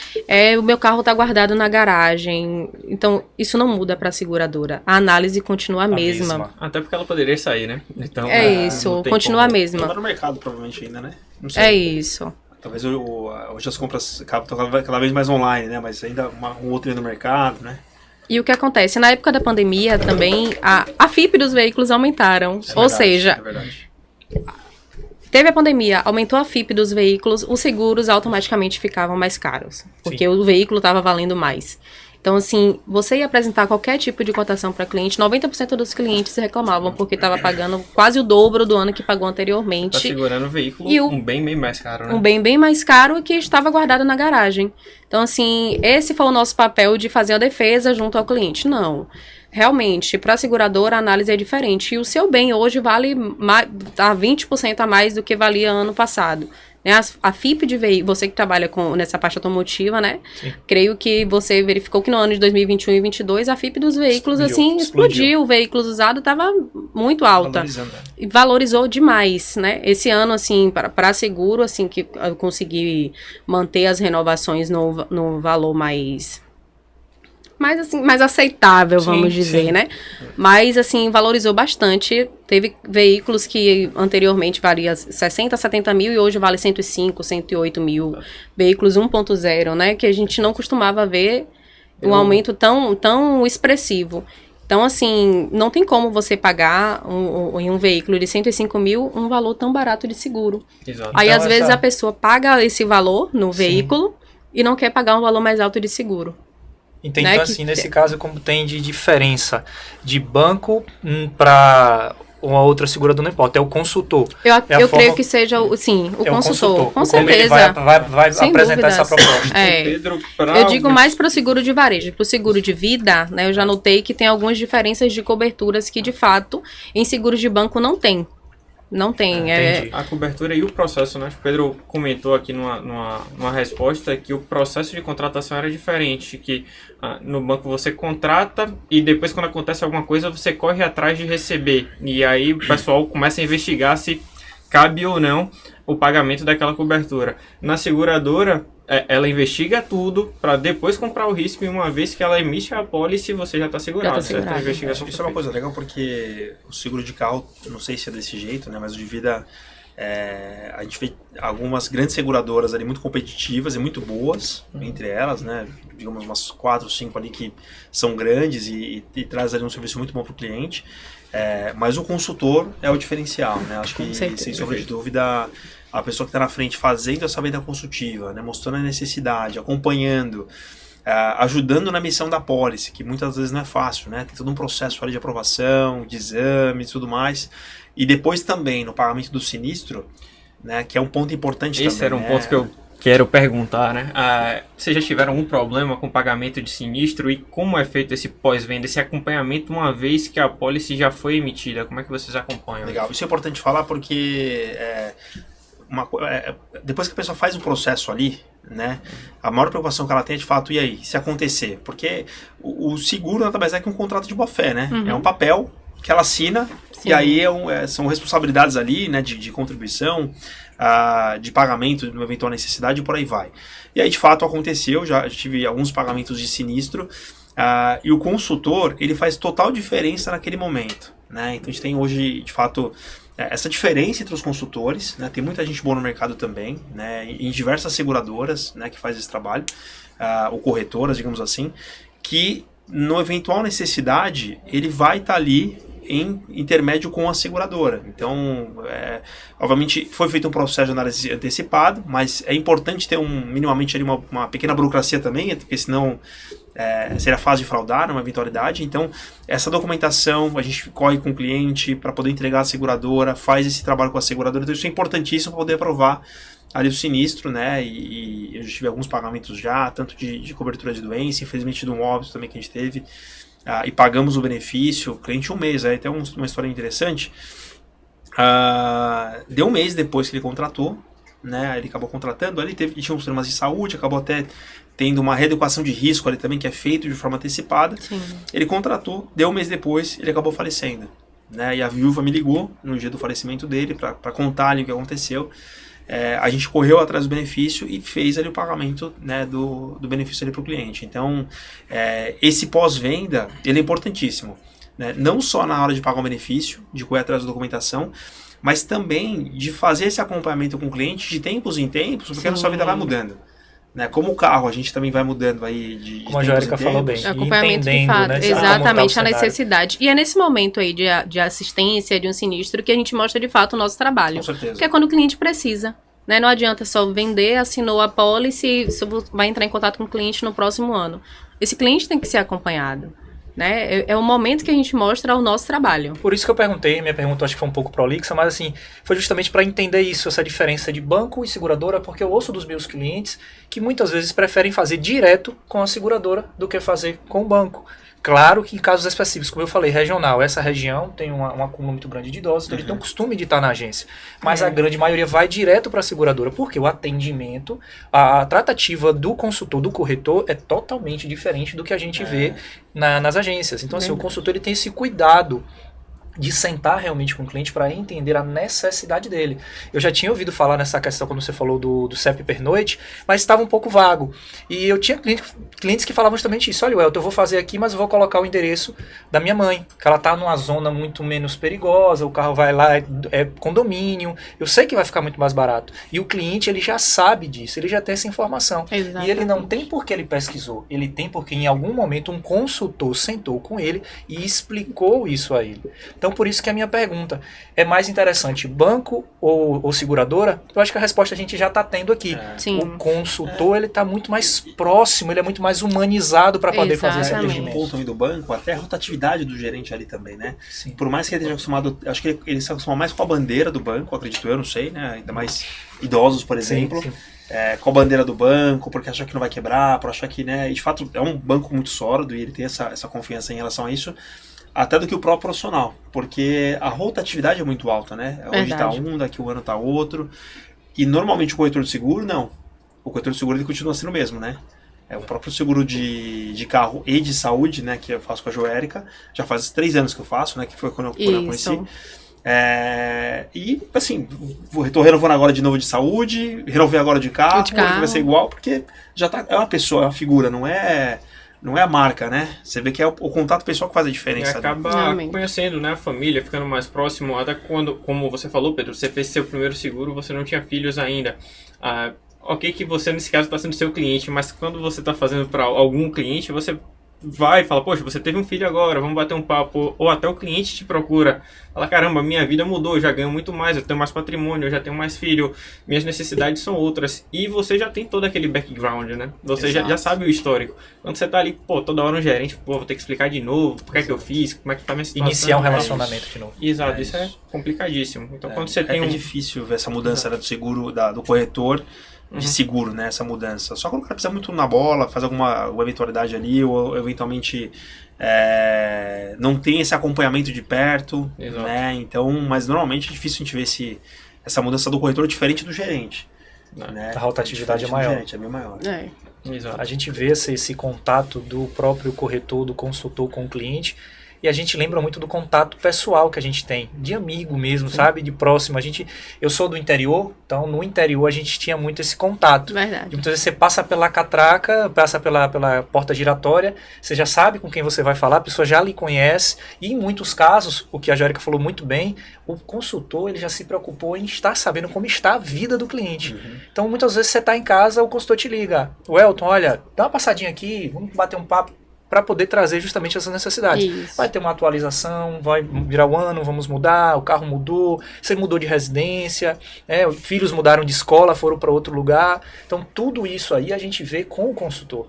o meu carro tá guardado na garagem. Então, isso não muda para a seguradora. A análise continua a mesma. Até porque ela poderia sair, né? Então, isso, continua a mesma. Tá no mercado, provavelmente, ainda, né? Não sei. É isso. Talvez hoje as compras estão cada vez mais online, né? Mas ainda um outro no mercado, né? E o que acontece? Na época da pandemia também, a FIP dos veículos aumentaram. Ou seja, teve a pandemia, aumentou a FIP dos veículos, os seguros automaticamente ficavam mais caros. Porque o veículo estava valendo mais. Então, assim, você ia apresentar qualquer tipo de cotação para cliente, 90% dos clientes reclamavam porque estava pagando quase o dobro do ano que pagou anteriormente. Tá segurando o veículo um bem bem mais caro, né? Um bem bem mais caro que estava guardado na garagem. Então, assim, esse foi o nosso papel de fazer a defesa junto ao cliente. Não. Realmente, para a seguradora, a análise é diferente. E o seu bem hoje vale 20% a mais do que valia ano passado. A FIP de veículo, você que trabalha nessa parte automotiva, né? Sim. Creio que você verificou que no ano de 2021 e 2022 a FIP dos veículos, explodiu. O veículo usado estava muito alta. E valorizou demais, né? Esse ano, para seguro, que eu consegui manter as renovações no valor mais aceitável, vamos dizer, né? Mas, valorizou bastante. Teve veículos que anteriormente valia 60, 70 mil e hoje vale 105, 108 mil. Veículos 1.0, né? Que a gente não costumava ver um aumento tão expressivo. Então, não tem como você pagar em um veículo de 105 mil um valor tão barato de seguro. Exato. Aí, às vezes, a pessoa paga esse valor no veículo e não quer pagar um valor mais alto de seguro. Entendi. Então, nesse caso, como tem de diferença de banco para uma outra seguradora, não importa, é o consultor. Eu creio que seja, o consultor. Com certeza. Ele vai apresentar essa proposta. Pedro, eu digo mais para o seguro de varejo. Para o seguro de vida, né, eu já notei que tem algumas diferenças de coberturas que, de fato, em seguros de banco não tem. Não tem. A cobertura e o processo, né? O Pedro comentou aqui numa resposta que o processo de contratação era diferente, que no banco você contrata e depois quando acontece alguma coisa você corre atrás de receber. E aí o pessoal começa a investigar se cabe ou não o pagamento daquela cobertura. Na seguradora, ela investiga tudo para depois comprar o risco e uma vez que ela emite a apólice, você já está segurado. Isso é uma coisa legal porque o seguro de carro, não sei se é desse jeito, né, mas o de vida, a gente vê algumas grandes seguradoras ali muito competitivas e muito boas, entre elas, né, digamos umas 4 ou 5 ali que são grandes e traz ali um serviço muito bom para o cliente. Mas o consultor é o diferencial, né? Acho que, sem sombra de dúvida, a pessoa que está na frente fazendo essa venda consultiva, né? Mostrando a necessidade, acompanhando, ajudando na missão da pólice, que muitas vezes não é fácil, né? Tem todo um processo ali de aprovação, de exame e tudo mais. E depois também, no pagamento do sinistro, né? Que é um ponto importante também. Esse era um ponto que eu quero perguntar, né? Vocês já tiveram algum problema com pagamento de sinistro e como é feito esse pós-venda, esse acompanhamento uma vez que a apólice já foi emitida? Como é que vocês acompanham? Legal, isso é importante falar porque depois que a pessoa faz o processo ali, né, a maior preocupação que ela tem é de fato, e aí, se acontecer? Porque o seguro nada mais é que um contrato de boa-fé, né? É um papel que ela assina. Sim. E aí são responsabilidades ali, né, de contribuição, de pagamento de uma eventual necessidade e por aí vai. E aí de fato aconteceu, já tive alguns pagamentos de sinistro, e o consultor ele faz total diferença naquele momento, né? Então a gente tem hoje de fato essa diferença entre os consultores, né? Tem muita gente boa no mercado também, né? Em diversas seguradoras, né, que faz esse trabalho, ou corretoras, digamos assim, que no eventual necessidade ele vai estar ali em intermédio com a seguradora. Então, obviamente, foi feito um processo de análise antecipado, mas é importante ter minimamente ali uma pequena burocracia também, porque senão seria fácil de fraudar numa eventualidade. Então, essa documentação, a gente corre com o cliente para poder entregar a seguradora, faz esse trabalho com a seguradora, então isso é importantíssimo para poder aprovar ali o sinistro, né, e eu já tive alguns pagamentos já, tanto de cobertura de doença, infelizmente de um óbito também que a gente teve, e pagamos o benefício, o cliente 1 mês, aí tem uma história interessante, deu 1 mês depois que ele contratou, né, ele acabou contratando, ele tinha uns problemas de saúde, acabou até tendo uma readequação de risco ali também, que é feito de forma antecipada. Sim. Ele contratou, deu 1 mês depois, ele acabou falecendo, né, e a viúva me ligou no dia do falecimento dele para contar ali o que aconteceu. A gente correu atrás do benefício e fez ali o pagamento, né, do benefício ali para o cliente. Então, esse pós-venda, ele é importantíssimo, né, não só na hora de pagar o benefício, de correr atrás da documentação, mas também de fazer esse acompanhamento com o cliente de tempos em tempos, porque a sua vida vai mudando. Né? Como o carro, a gente também vai mudando aí de como a Jérica falou bem. Acompanhamento de fato, né, exatamente a necessidade. E é nesse momento aí de assistência, de um sinistro, que a gente mostra de fato o nosso trabalho. Com certeza. Que é quando o cliente precisa. Né? Não adianta só vender, assinou a pólice, vai entrar em contato com o cliente no próximo ano. Esse cliente tem que ser acompanhado. Né? É o momento que a gente mostra o nosso trabalho. Por isso que eu perguntei, minha pergunta acho que foi um pouco prolixa, mas assim, foi justamente para entender isso, essa diferença de banco e seguradora, porque eu ouço dos meus clientes que muitas vezes preferem fazer direto com a seguradora do que fazer com o banco. Claro que em casos específicos, como eu falei, regional, essa região tem um acúmulo muito grande de idosos, então eles têm o costume de estar na agência. Mas a grande maioria vai direto para a seguradora, porque o atendimento, a tratativa do consultor, do corretor, é totalmente diferente do que a gente vê nas agências. Então, assim, o consultor ele tem esse cuidado de sentar realmente com o cliente para entender a necessidade dele. Eu já tinha ouvido falar nessa questão quando você falou do CEP pernoite, mas estava um pouco vago. E eu tinha clientes que falavam justamente isso. Olha, Welton, eu vou fazer aqui, mas eu vou colocar o endereço da minha mãe, que ela está numa zona muito menos perigosa, o carro vai lá, é condomínio, eu sei que vai ficar muito mais barato. E o cliente, ele já sabe disso, ele já tem essa informação. Exatamente. E ele não tem porque ele pesquisou, ele tem porque em algum momento um consultor sentou com ele e explicou isso a ele. Então, por isso que a minha pergunta é mais interessante, banco ou seguradora? Eu acho que a resposta a gente já está tendo aqui. Sim. O consultor, ele está muito mais próximo, ele é muito mais humanizado para poder fazer esse Exatamente. Tem um ponto aí do banco, até a rotatividade do gerente ali também, né? Sim. Por mais que ele esteja acostumado, acho que ele se acostuma mais com a bandeira do banco, acredito eu, não sei, né? Ainda mais idosos, por exemplo. Sim. Com a bandeira do banco, porque achar que não vai quebrar, por achar que, né? E de fato é um banco muito sólido e ele tem essa confiança em relação a isso. Até do que o próprio profissional, porque a rotatividade é muito alta, né? Hoje está um, daqui um ano está outro. E normalmente o corretor de seguro, não. O corretor de seguro ele continua sendo o mesmo, né? O próprio seguro de carro e de saúde, né? Que eu faço com a Joérica. Já faz 3 anos que eu faço, né? Que foi quando eu conheci. E assim, estou renovando agora de novo de saúde, renovei agora de carro, vai ser igual, porque já tá, é uma pessoa, é uma figura, não é a marca, né? Você vê que é o contato pessoal que faz a diferença. E acaba conhecendo, né, a família, ficando mais próximo. Até quando, como você falou, Pedro, você fez seu primeiro seguro, você não tinha filhos ainda. Ok que você, nesse caso, está sendo seu cliente, mas quando você está fazendo para algum cliente, você vai e fala, poxa, você teve um filho agora, vamos bater um papo. Ou até o cliente te procura, fala, caramba, minha vida mudou, eu já ganho muito mais, eu tenho mais patrimônio, eu já tenho mais filho, minhas necessidades são outras. E você já tem todo aquele background, né? Você já sabe o histórico. Quando você tá ali, toda hora um gerente, vou ter que explicar de novo, o que é que eu fiz, como é que tá minha situação. Iniciar um relacionamento de novo. Exato, isso é complicadíssimo. Então quando você tem É difícil ver essa mudança do seguro, do corretor, de seguro, né, essa mudança. Só quando o cara precisa muito na bola, faz alguma eventualidade ali, ou eventualmente não tem esse acompanhamento de perto, né, então, mas normalmente é difícil a gente ver essa mudança do corretor diferente do gerente. Né? A rotatividade é maior. É bem maior. A gente vê esse contato do próprio corretor, do consultor com o cliente, e a gente lembra muito do contato pessoal que a gente tem, de amigo mesmo, sabe? De próximo. Eu sou do interior, então no interior a gente tinha muito esse contato. Verdade. E muitas vezes você passa pela catraca, passa pela porta giratória, você já sabe com quem você vai falar, a pessoa já lhe conhece, e em muitos casos, o que a Jérica falou muito bem, o consultor ele já se preocupou em estar sabendo como está a vida do cliente. Então muitas vezes você está em casa, o consultor te liga, Welton, olha, dá uma passadinha aqui, vamos bater um papo. para poder trazer justamente essa necessidade. Isso. Vai ter uma atualização, vai virar o ano, vamos mudar, o carro mudou, você mudou de residência, né, os filhos mudaram de escola, foram para outro lugar. Então, tudo isso aí a gente vê com o consultor.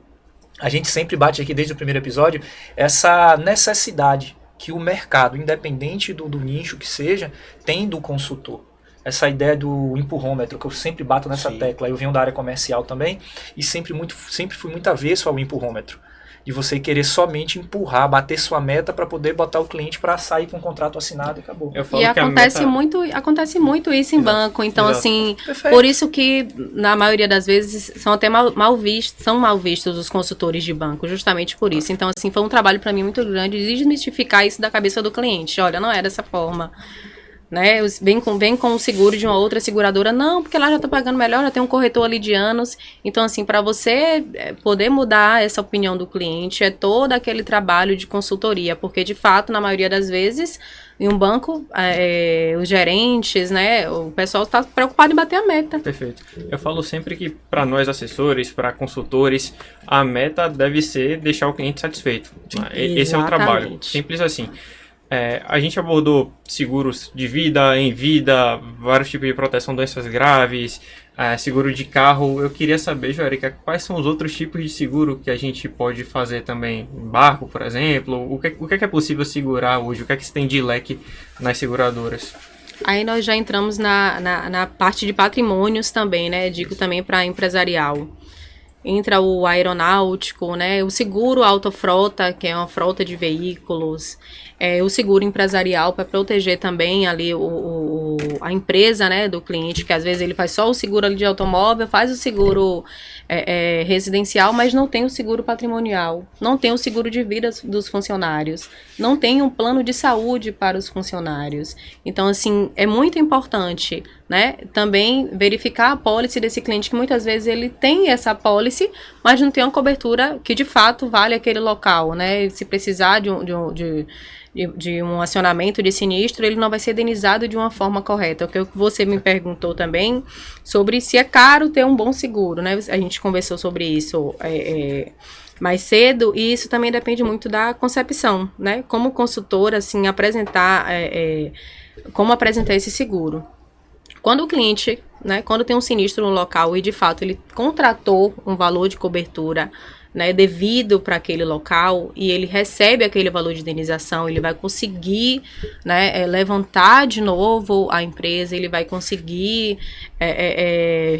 A gente sempre bate aqui desde o primeiro episódio essa necessidade que o mercado, independente do nicho que seja, tem do consultor. Essa ideia do empurrômetro, que eu sempre bato nessa tecla. Eu venho da área comercial também e sempre fui muito avesso ao empurrômetro. De você querer somente empurrar, bater sua meta para poder botar o cliente para sair com o contrato assinado e acabou. E acontece muito isso em banco. Então, assim, Perfeito. por isso que, na maioria das vezes, são até mal vistos os consultores de banco, justamente por isso. Então, assim, foi um trabalho para mim muito grande de desmistificar isso da cabeça do cliente. Olha, não é dessa forma. Né? Vem com o seguro de uma outra seguradora, não, porque lá já tá pagando melhor, já tem um corretor ali de anos. Então, assim, para você poder mudar essa opinião do cliente, é todo aquele trabalho de consultoria, porque, de fato, na maioria das vezes, em um banco, os gerentes, né, o pessoal está preocupado em bater a meta. Perfeito. Eu falo sempre que, para nós assessores, para consultores, a meta deve ser deixar o cliente satisfeito. Esse é o trabalho, simples assim. A gente abordou seguros de vida, em vida, vários tipos de proteção, doenças graves, seguro de carro. Eu queria saber, Joérica, quais são os outros tipos de seguro que a gente pode fazer também? Barco, por exemplo? O que é possível segurar hoje? O que é que se tem de leque nas seguradoras? Aí nós já entramos na parte de patrimônios também, né? Digo também para empresarial. Entra o aeronáutico, né? O seguro autofrota, que é uma frota de veículos. O seguro empresarial para proteger também ali a empresa, né, do cliente, que às vezes ele faz só o seguro ali de automóvel, faz o seguro residencial, mas não tem o seguro patrimonial, não tem o seguro de vida dos funcionários, não tem um plano de saúde para os funcionários. Então, assim, é muito importante, né, também verificar a pólice desse cliente, que muitas vezes ele tem essa pólice, mas não tem uma cobertura que de fato vale aquele local, né? Se precisar de um acionamento de sinistro, ele não vai ser indenizado de uma forma correta. O que você me perguntou também sobre se é caro ter um bom seguro, né? A gente conversou sobre isso mais cedo, e isso também depende muito da concepção, né? Como consultora, assim, como apresentar esse seguro. Quando o cliente, né, quando tem um sinistro no local e de fato ele contratou um valor de cobertura, né, devido para aquele local, e ele recebe aquele valor de indenização, ele vai conseguir, né, levantar de novo a empresa, ele vai conseguir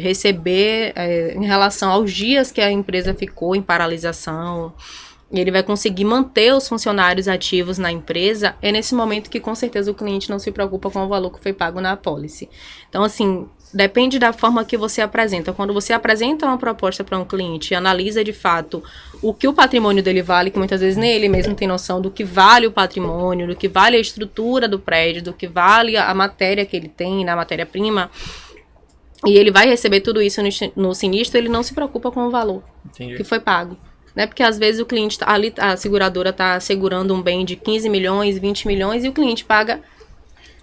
receber em relação aos dias que a empresa ficou em paralisação, e ele vai conseguir manter os funcionários ativos na empresa. É nesse momento que com certeza o cliente não se preocupa com o valor que foi pago na apólice. Então, assim, depende da forma que você apresenta. Quando você apresenta uma proposta para um cliente e analisa de fato o que o patrimônio dele vale, que muitas vezes nem ele mesmo tem noção do que vale o patrimônio, do que vale a estrutura do prédio, do que vale a matéria que ele tem, na matéria-prima, e ele vai receber tudo isso no sinistro, ele não se preocupa com o valor que foi pago. Né? Porque às vezes o cliente, a seguradora está segurando um bem de 15 milhões, 20 milhões, e o cliente paga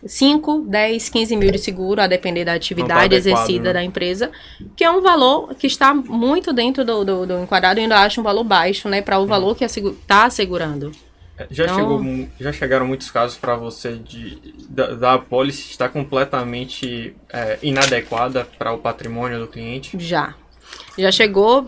5, 10, 15 mil de seguro, a depender da atividade exercida, né, da empresa, que é um valor que está muito dentro do enquadrado, e ainda acho um valor baixo, né, para o valor que está assegurando. Já chegaram muitos casos para você da apólice estar completamente inadequada para o patrimônio do cliente? Já chegou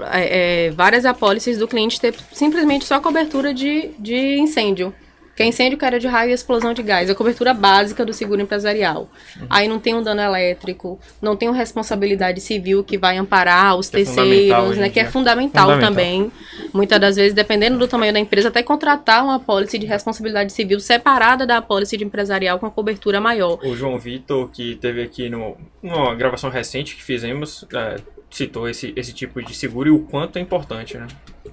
várias apólices do cliente ter simplesmente só cobertura de incêndio. Que é incêndio, queda de raio e explosão de gás. É a cobertura básica do seguro empresarial. Aí não tem um dano elétrico, não tem uma responsabilidade civil que vai amparar os terceiros, né? Que é fundamental também. Muitas das vezes, dependendo do tamanho da empresa, até contratar uma apólice de responsabilidade civil separada da apólice de empresarial com cobertura maior. O João Vitor, que teve aqui numa gravação recente que fizemos, citou esse tipo de seguro e o quanto é importante, né?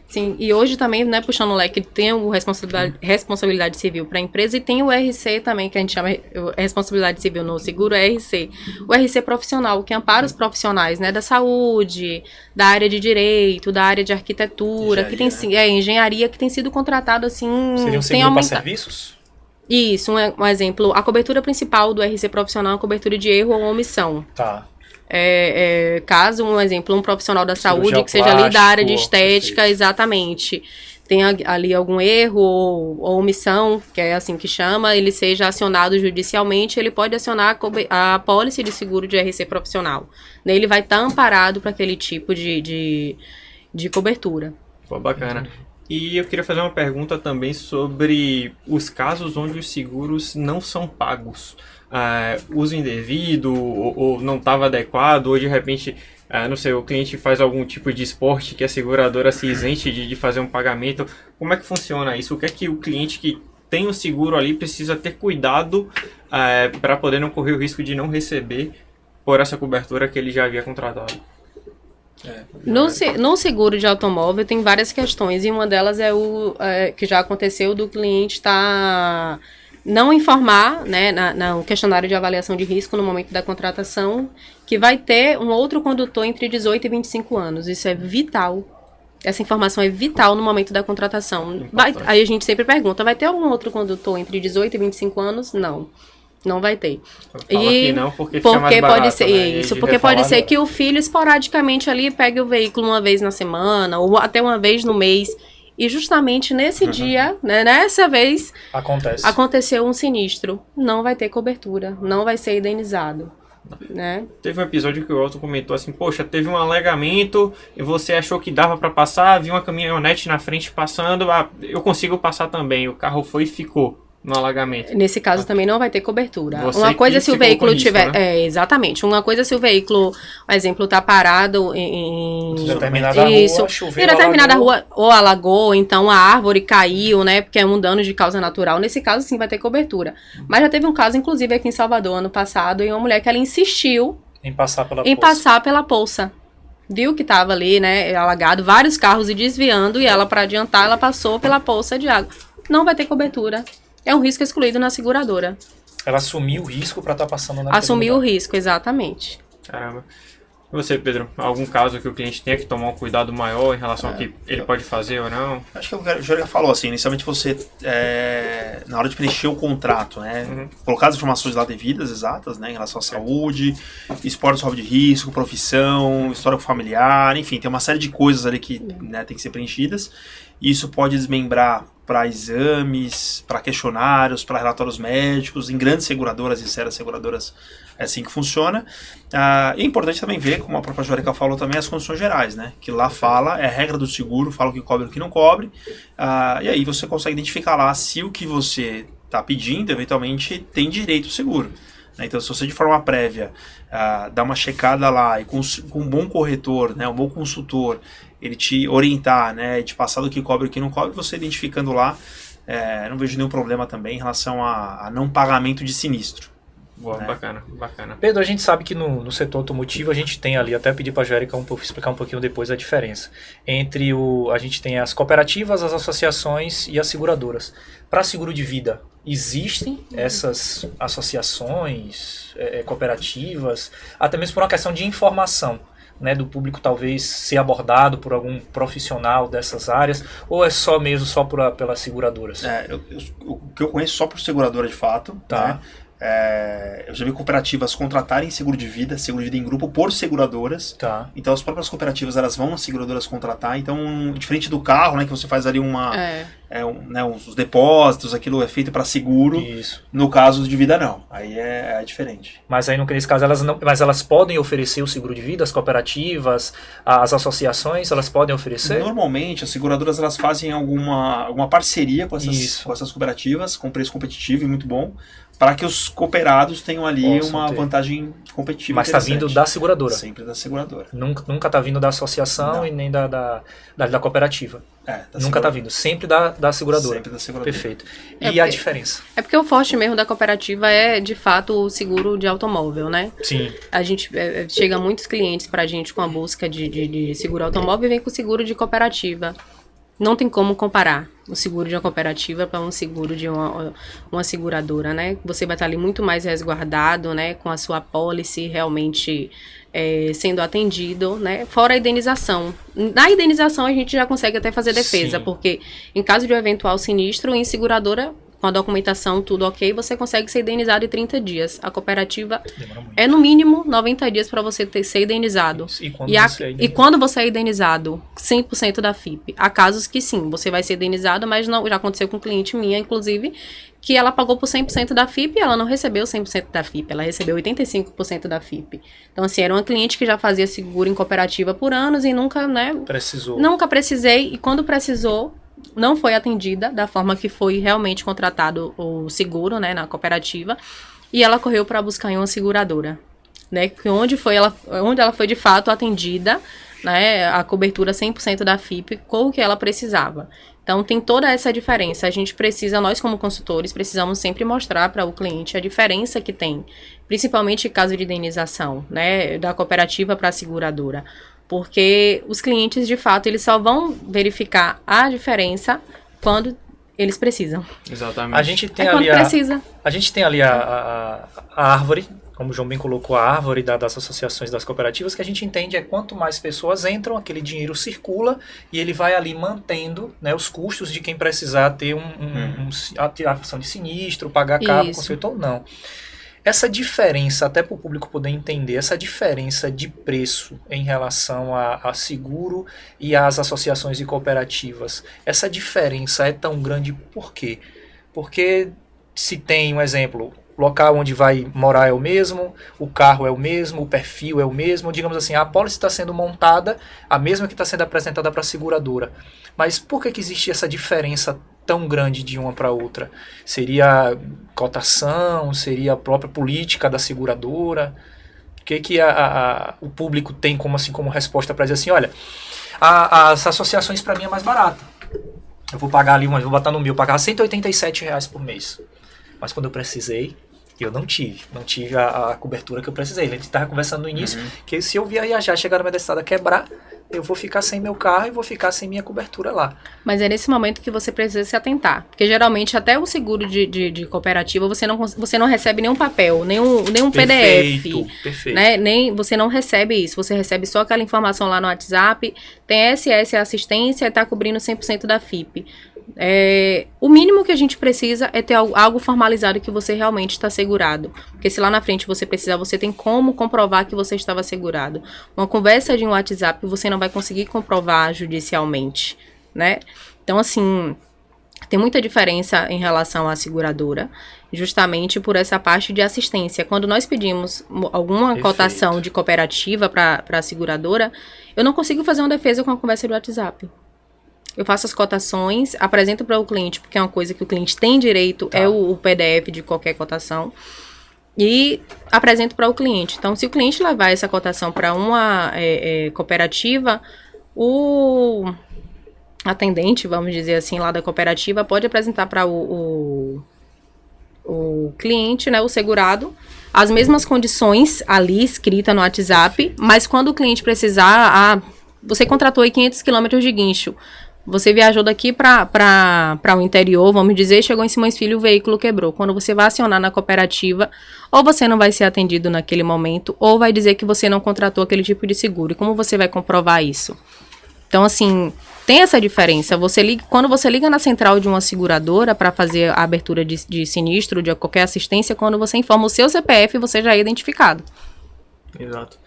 Sim, e hoje também, né, puxando o leque, tem o responsabilidade civil para a empresa, e tem o RC também, que a gente chama responsabilidade civil no seguro, é RC. O RC profissional, que ampara os profissionais, né, da saúde, da área de direito, da área de arquitetura, engenharia, que tem sido contratado assim... Seria um seguro para serviços? Isso, um exemplo. A cobertura principal do RC profissional é a cobertura de erro ou omissão. Tá. Caso, um exemplo, um profissional da saúde que seja ali da área de estética, exatamente, tem ali algum erro ou omissão, que é assim que chama, ele seja acionado judicialmente, ele pode acionar a apólice de seguro de RC profissional. Daí ele vai estar amparado para aquele tipo de cobertura. Pô, bacana. E eu queria fazer uma pergunta também sobre os casos onde os seguros não são pagos. Uso indevido, ou não estava adequado, ou de repente, não sei, o cliente faz algum tipo de esporte que a seguradora se isente de fazer um pagamento. Como é que funciona isso? O que é que o cliente que tem o seguro ali precisa ter cuidado para poder não correr o risco de não receber por essa cobertura que ele já havia contratado? No seguro de automóvel tem várias questões, e uma delas é o que já aconteceu do cliente não informar, né, no questionário de avaliação de risco no momento da contratação, que vai ter um outro condutor entre 18 e 25 anos. Isso é vital. Essa informação é vital no momento da contratação. Aí a gente sempre pergunta, vai ter algum outro condutor entre 18 e 25 anos? Não vai ter. Fala que não, porque fica mais barato, pode ser né? isso, porque pode ser que o filho esporadicamente ali pegue o veículo uma vez na semana, ou até uma vez no mês. E justamente nesse dia, né, nessa vez, aconteceu um sinistro. Não vai ter cobertura, não vai ser indenizado. Né? Teve um episódio que o Elton comentou assim, poxa, teve um alegamento e você achou que dava para passar, viu uma caminhonete na frente passando, eu consigo passar também. O carro foi e ficou no alagamento. Nesse caso também não vai ter cobertura. Você uma coisa se o veículo tiver... Né? Exatamente. Uma coisa se o veículo, por exemplo, tá parado em determinada rua, choveu, em determinada rua, ou alagou, então a árvore caiu, né? Porque é um dano de causa natural. Nesse caso, sim, vai ter cobertura. Mas já teve um caso, inclusive, aqui em Salvador, ano passado, em uma mulher que ela insistiu em passar pela poça. Viu que estava ali, né, alagado, vários carros e desviando, e ela, para adiantar, ela passou pela poça de água. Não vai ter cobertura. É um risco excluído na seguradora. Ela assumiu o risco para estar passando na Assumiu o risco, exatamente. Caramba. E você, Pedro? Algum caso que o cliente tenha que tomar um cuidado maior em relação ao que ele pode fazer ou não? Acho que o Jorge falou assim, inicialmente você, na hora de preencher o contrato, né, colocar as informações lá devidas, exatas, né, em relação à saúde, esporte de risco, profissão, histórico familiar, enfim, tem uma série de coisas ali que, né, tem que ser preenchidas. Isso pode desmembrar para exames, para questionários, para relatórios médicos, em grandes seguradoras e sérias seguradoras é assim que funciona. É importante também ver, como a própria Jorica falou também, as condições gerais, né? Que lá fala, é a regra do seguro, fala o que cobre e o que não cobre. E aí você consegue identificar lá se o que você está pedindo, eventualmente, tem direito ao seguro. Então, se você de forma prévia dá uma checada lá e com um bom corretor, né, um bom consultor, ele te orientar, né, e te passar do que cobre e o que não cobre, você identificando lá, não vejo nenhum problema também em relação a não pagamento de sinistro. Boa, né? Bacana. Pedro, a gente sabe que no setor automotivo a gente tem ali, até pedir para a Jérica explicar um pouquinho depois a diferença entre a gente tem as cooperativas, as associações e as seguradoras. Para seguro de vida, existem essas associações, cooperativas, até mesmo por uma questão de informação, né, do público talvez ser abordado por algum profissional dessas áreas, ou é só pelas seguradoras? O que eu conheço só por seguradora de fato, tá? Né? Eu já vi cooperativas contratarem seguro de vida em grupo por seguradoras. Tá. Então as próprias cooperativas elas vão as seguradoras contratar. Então, diferente do carro, né, que você faz ali os depósitos, aquilo é feito para seguro. Isso. No caso de vida não. Aí é diferente. Mas aí nesse caso elas podem oferecer o seguro de vida, as cooperativas, as associações, elas podem oferecer? Normalmente as seguradoras elas fazem alguma parceria com essas cooperativas, com preço competitivo e muito bom, para que os cooperados tenham ali uma vantagem competitiva. Mas está vindo da seguradora? Sempre da seguradora. Nunca está vindo da associação e nem da cooperativa? Nunca está vindo, sempre da seguradora? Sempre da seguradora. Perfeito. E a diferença? É porque o forte mesmo da cooperativa é, de fato, o seguro de automóvel, né? Sim. A gente chega muitos clientes para a gente com a busca de seguro automóvel e vem com seguro de cooperativa. Não tem como comparar o seguro de uma cooperativa para um seguro de uma seguradora, né? Você vai estar ali muito mais resguardado, né? Com a sua apólice realmente sendo atendido, né? Fora a indenização. Na indenização a gente já consegue até fazer defesa, porque em caso de um eventual sinistro, em seguradora, com a documentação tudo ok, você consegue ser indenizado em 30 dias. A cooperativa Demora muito. é no mínimo 90 dias para você ser indenizado. E quando E, você é e quando você é indenizado, 100% da FIP. Há casos que sim, você vai ser indenizado, mas não, já aconteceu com um cliente minha, inclusive, que ela pagou por 100% da FIP e ela não recebeu 100% da FIP, ela recebeu 85% da FIP. Então, assim, era uma cliente que já fazia seguro em cooperativa por anos e nunca, né? Precisou. Nunca precisei, e quando precisou, não foi atendida da forma que foi realmente contratado o seguro, né, na cooperativa, e ela correu para buscar em uma seguradora, né, onde ela foi de fato atendida, né, a cobertura 100% da FIP com o que ela precisava. Então, tem toda essa diferença. A gente precisa, nós como consultores, precisamos sempre mostrar para o cliente a diferença que tem, principalmente em caso de indenização, né, da cooperativa para a seguradora. Porque os clientes, de fato, eles só vão verificar a diferença quando eles precisam. Exatamente. A gente tem quando ali precisa. a gente tem ali a árvore, como o João bem colocou, a árvore das associações das cooperativas, que a gente entende é quanto mais pessoas entram, aquele dinheiro circula e ele vai ali mantendo, né, os custos de quem precisar ter a ação de sinistro, pagar cabo, Isso. conserto ou não. Essa diferença, até para o público poder entender, essa diferença de preço em relação a seguro e às associações e cooperativas, essa diferença é tão grande por quê? Porque se tem um exemplo, o local onde vai morar é o mesmo, o carro é o mesmo, o perfil é o mesmo, digamos assim, a apólice está sendo montada, a mesma que está sendo apresentada para a seguradora. Mas por que existe essa diferença tão grande de uma para outra? Seria cotação? Seria a própria política da seguradora? O que o público tem como resposta para dizer assim, olha, as associações para mim é mais barata. Eu vou pagar ali, vou botar no meu, pagar R$187 por mês. Mas quando eu precisei, eu não tive a cobertura que eu precisei. A gente estava conversando no início que se eu viajar, chegar na minha estrada quebrar, eu vou ficar sem meu carro e vou ficar sem minha cobertura lá. Mas é nesse momento que você precisa se atentar. Porque geralmente até o seguro de cooperativa você não recebe nenhum papel, nenhum PDF. Perfeito. Né? Você não recebe isso. Você recebe só aquela informação lá no WhatsApp. Tem SS assistência e está cobrindo 100% da FIP. O mínimo que a gente precisa é ter algo formalizado que você realmente está segurado. Porque se lá na frente você precisar, você tem como comprovar que você estava segurado. Uma conversa de um WhatsApp você não vai conseguir comprovar judicialmente, né? Então, assim, tem muita diferença em relação à seguradora, justamente por essa parte de assistência. Quando nós pedimos alguma cotação de cooperativa para a seguradora, eu não consigo fazer uma defesa com a conversa de WhatsApp. Eu faço as cotações, apresento para o cliente, porque é uma coisa que o cliente tem direito, é o PDF de qualquer cotação, e apresento para o cliente. Então, se o cliente levar essa cotação para uma cooperativa, o atendente, vamos dizer assim, lá da cooperativa, pode apresentar para o cliente, né, o segurado, as mesmas condições ali, escrita no WhatsApp, mas quando o cliente precisar, você contratou aí 500 km de guincho, você viajou daqui para o interior, vamos dizer, chegou em Simões Filho, o veículo quebrou. Quando você vai acionar na cooperativa, ou você não vai ser atendido naquele momento, ou vai dizer que você não contratou aquele tipo de seguro. E como você vai comprovar isso? Então, assim, tem essa diferença. Quando você liga na central de uma seguradora para fazer a abertura de sinistro, de qualquer assistência, quando você informa o seu CPF, você já é identificado. Exato.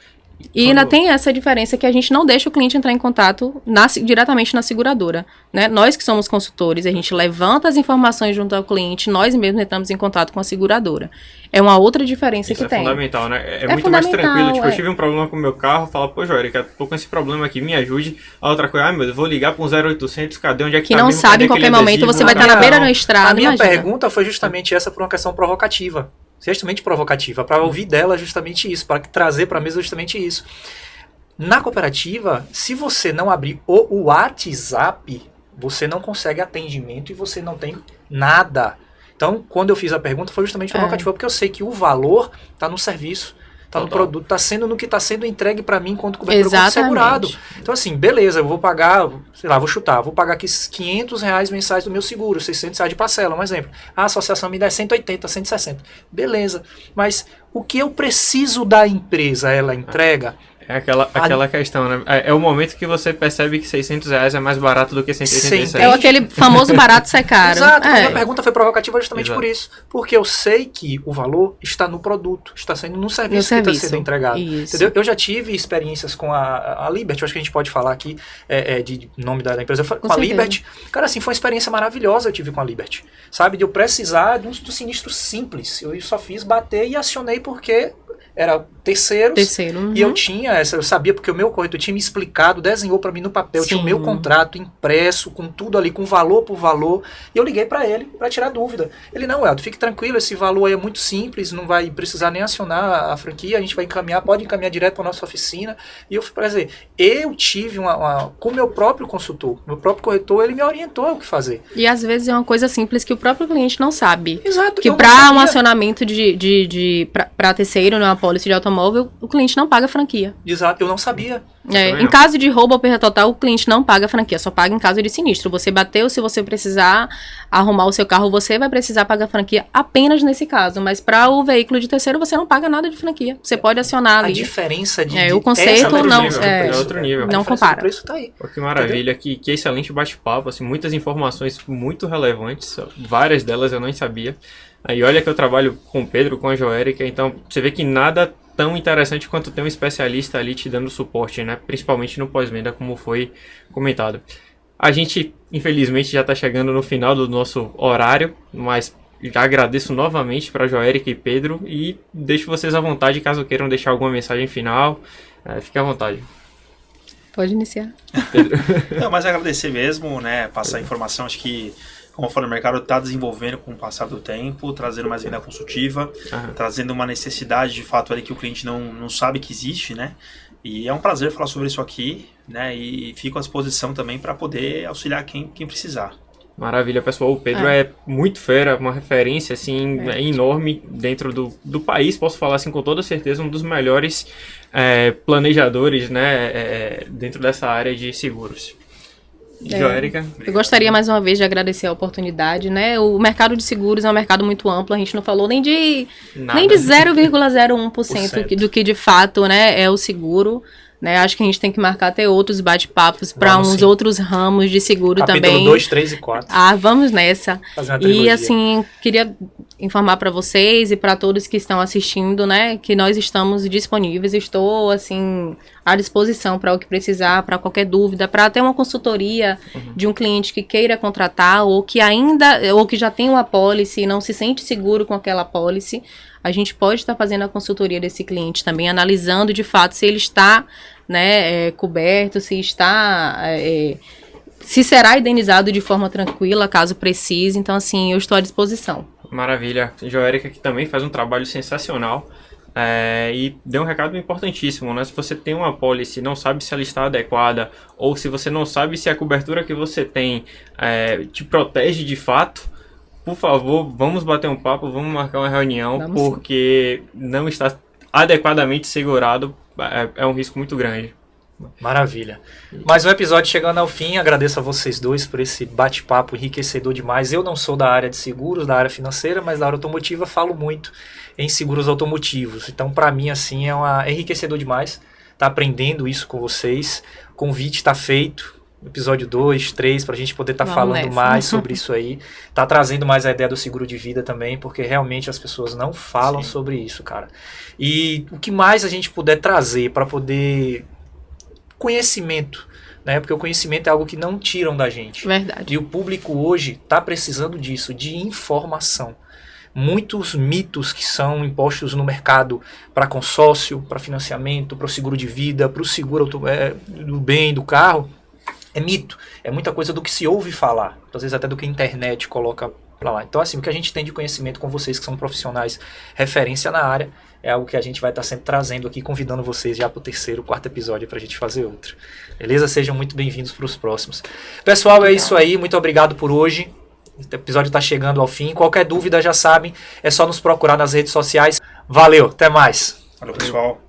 E ainda tem essa diferença que a gente não deixa o cliente entrar em contato diretamente na seguradora, né? Nós que somos consultores, a gente levanta as informações junto ao cliente, nós mesmos entramos em contato com a seguradora. É uma outra diferença Isso que tem. É fundamental, né? É muito mais tranquilo. Tipo, eu tive um problema com o meu carro, falo, pô, Joérica, tô com esse problema aqui, me ajude. A outra coisa, meu Deus, vou ligar para um 0800, cadê onde é que que tá não mesmo? sabe Cadê em qualquer aquele momento, adesivo? você vai estar na beira da estrada. A minha imagina. pergunta foi justamente essa por uma questão provocativa. Justamente provocativa, para ouvir dela justamente isso, para trazer para a mesa justamente isso. Na cooperativa, se você não abrir o WhatsApp, você não consegue atendimento e você não tem nada. Então, quando eu fiz a pergunta, foi justamente provocativa, porque eu sei que o valor está no serviço, está no produto, está sendo no que está sendo entregue para mim enquanto cobertura como segurado. Então, assim, beleza, eu vou pagar, sei lá, vou pagar aqui R$500 mensais do meu seguro, R$600 de parcela, um exemplo. A associação me dá 180, 160. Beleza, mas o que eu preciso da empresa, ela entrega? É aquela questão, né? É o momento que você percebe que R$600 é mais barato do que 187. É aquele famoso barato ser caro. Exato, a minha pergunta foi provocativa justamente Exato. por isso. Porque eu sei que o valor está no produto, está sendo no serviço que está sendo entregado. Isso. Entendeu? Eu já tive experiências com a Liberty, eu acho que a gente pode falar aqui de nome da empresa, com a certeza. Liberty. Cara, assim, foi uma experiência maravilhosa eu tive com a Liberty. Sabe, de eu precisar de um sinistro simples. Eu só fiz bater e acionei porque era terceiros. E eu tinha eu sabia porque o meu corretor tinha me explicado, desenhou para mim no papel, tinha o meu contrato impresso, com tudo ali, com valor por valor, e eu liguei para ele para tirar dúvida. Ele, não, Elton, fique tranquilo, esse valor aí é muito simples, não vai precisar nem acionar a franquia, a gente vai encaminhar, pode encaminhar direto para nossa oficina. E eu fui para dizer, eu tive com o meu próprio consultor, meu próprio corretor, ele me orientou o que fazer. E às vezes é uma coisa simples que o próprio cliente não sabe. Exato. Que para um acionamento para terceiro, numa pólice de automóvel, o cliente não paga franquia. Exato, eu não sabia. Em caso de roubo ou perda total, o cliente não paga franquia, só paga em caso de sinistro. Você bateu, se você precisar arrumar o seu carro, você vai precisar pagar franquia apenas nesse caso. Mas para o veículo de terceiro, você não paga nada de franquia. Você pode acionar ali. A diferença o conceito é outro nível. Não compara. O preço tá aí. Pô, que maravilha, que excelente bate-papo, assim, muitas informações muito relevantes, várias delas eu não sabia. Aí olha que eu trabalho com o Pedro, com a Joérica, então você vê que nada tão interessante quanto ter um especialista ali te dando suporte, né? Principalmente no pós-venda, como foi comentado. A gente, infelizmente, já está chegando no final do nosso horário, mas já agradeço novamente para a Joérica e Pedro e deixo vocês à vontade caso queiram deixar alguma mensagem final. Fique à vontade. Pode iniciar. Pedro. Não, mas agradecer mesmo, né? Passar a informação, acho que como eu falei, o mercado está desenvolvendo com o passar do tempo, trazendo mais venda consultiva, trazendo uma necessidade de fato ali que o cliente não sabe que existe, né? E é um prazer falar sobre isso aqui, né? E fico à disposição também para poder auxiliar quem precisar. Maravilha, pessoal. O Pedro é muito fera, uma referência assim, enorme dentro do país. Posso falar assim com toda certeza, um dos melhores planejadores, né, dentro dessa área de seguros. Joérica. Eu gostaria mais uma vez de agradecer a oportunidade, né? O mercado de seguros é um mercado muito amplo, a gente não falou nem de 0,01% do que de fato, né, é o seguro. Né, acho que a gente tem que marcar até outros bate-papos para uns outros ramos de seguro Capítulo também. 2, 3 e 4. Vamos nessa. E assim, queria informar para vocês e para todos que estão assistindo, né, que nós estamos disponíveis. Estou assim à disposição para o que precisar, para qualquer dúvida, para até uma consultoria de um cliente que queira contratar ou que já tem uma apólice e não se sente seguro com aquela apólice. A gente pode estar fazendo a consultoria desse cliente também, analisando de fato se ele está, né, coberto, se será indenizado de forma tranquila, caso precise. Então, assim, eu estou à disposição. Maravilha. Joérica, que também faz um trabalho sensacional e deu um recado importantíssimo, né? Se você tem uma apólice e não sabe se ela está adequada ou se você não sabe se a cobertura que você tem te protege de fato, por favor, vamos bater um papo, vamos marcar uma reunião, porque não está adequadamente segurado, é um risco muito grande. Maravilha. Mais um episódio chegando ao fim, agradeço a vocês dois por esse bate-papo enriquecedor demais. Eu não sou da área de seguros, da área financeira, mas da área automotiva falo muito em seguros automotivos. Então, para mim, assim, é enriquecedor demais estar aprendendo isso com vocês. O convite está feito. Episódio 2, 3, para a gente poder estar falando mais sobre isso aí. Tá trazendo mais a ideia do seguro de vida também, porque realmente as pessoas não falam sobre isso, cara. E o que mais a gente puder trazer para poder... Conhecimento, né? Porque o conhecimento é algo que não tiram da gente. Verdade. E o público hoje está precisando disso, de informação. Muitos mitos que são impostos no mercado para consórcio, para financiamento, para o seguro de vida, para o seguro do bem, do carro, é mito, é muita coisa do que se ouve falar, às vezes até do que a internet coloca pra lá. Então, assim, o que a gente tem de conhecimento com vocês, que são profissionais referência na área, é algo que a gente vai estar sempre trazendo aqui, convidando vocês já para o 3º, 4º episódio pra gente fazer outro. Beleza? Sejam muito bem-vindos para os próximos. Pessoal, é isso aí, muito obrigado por hoje. Esse episódio está chegando ao fim. Qualquer dúvida, já sabem, é só nos procurar nas redes sociais. Valeu, até mais. Valeu, pessoal.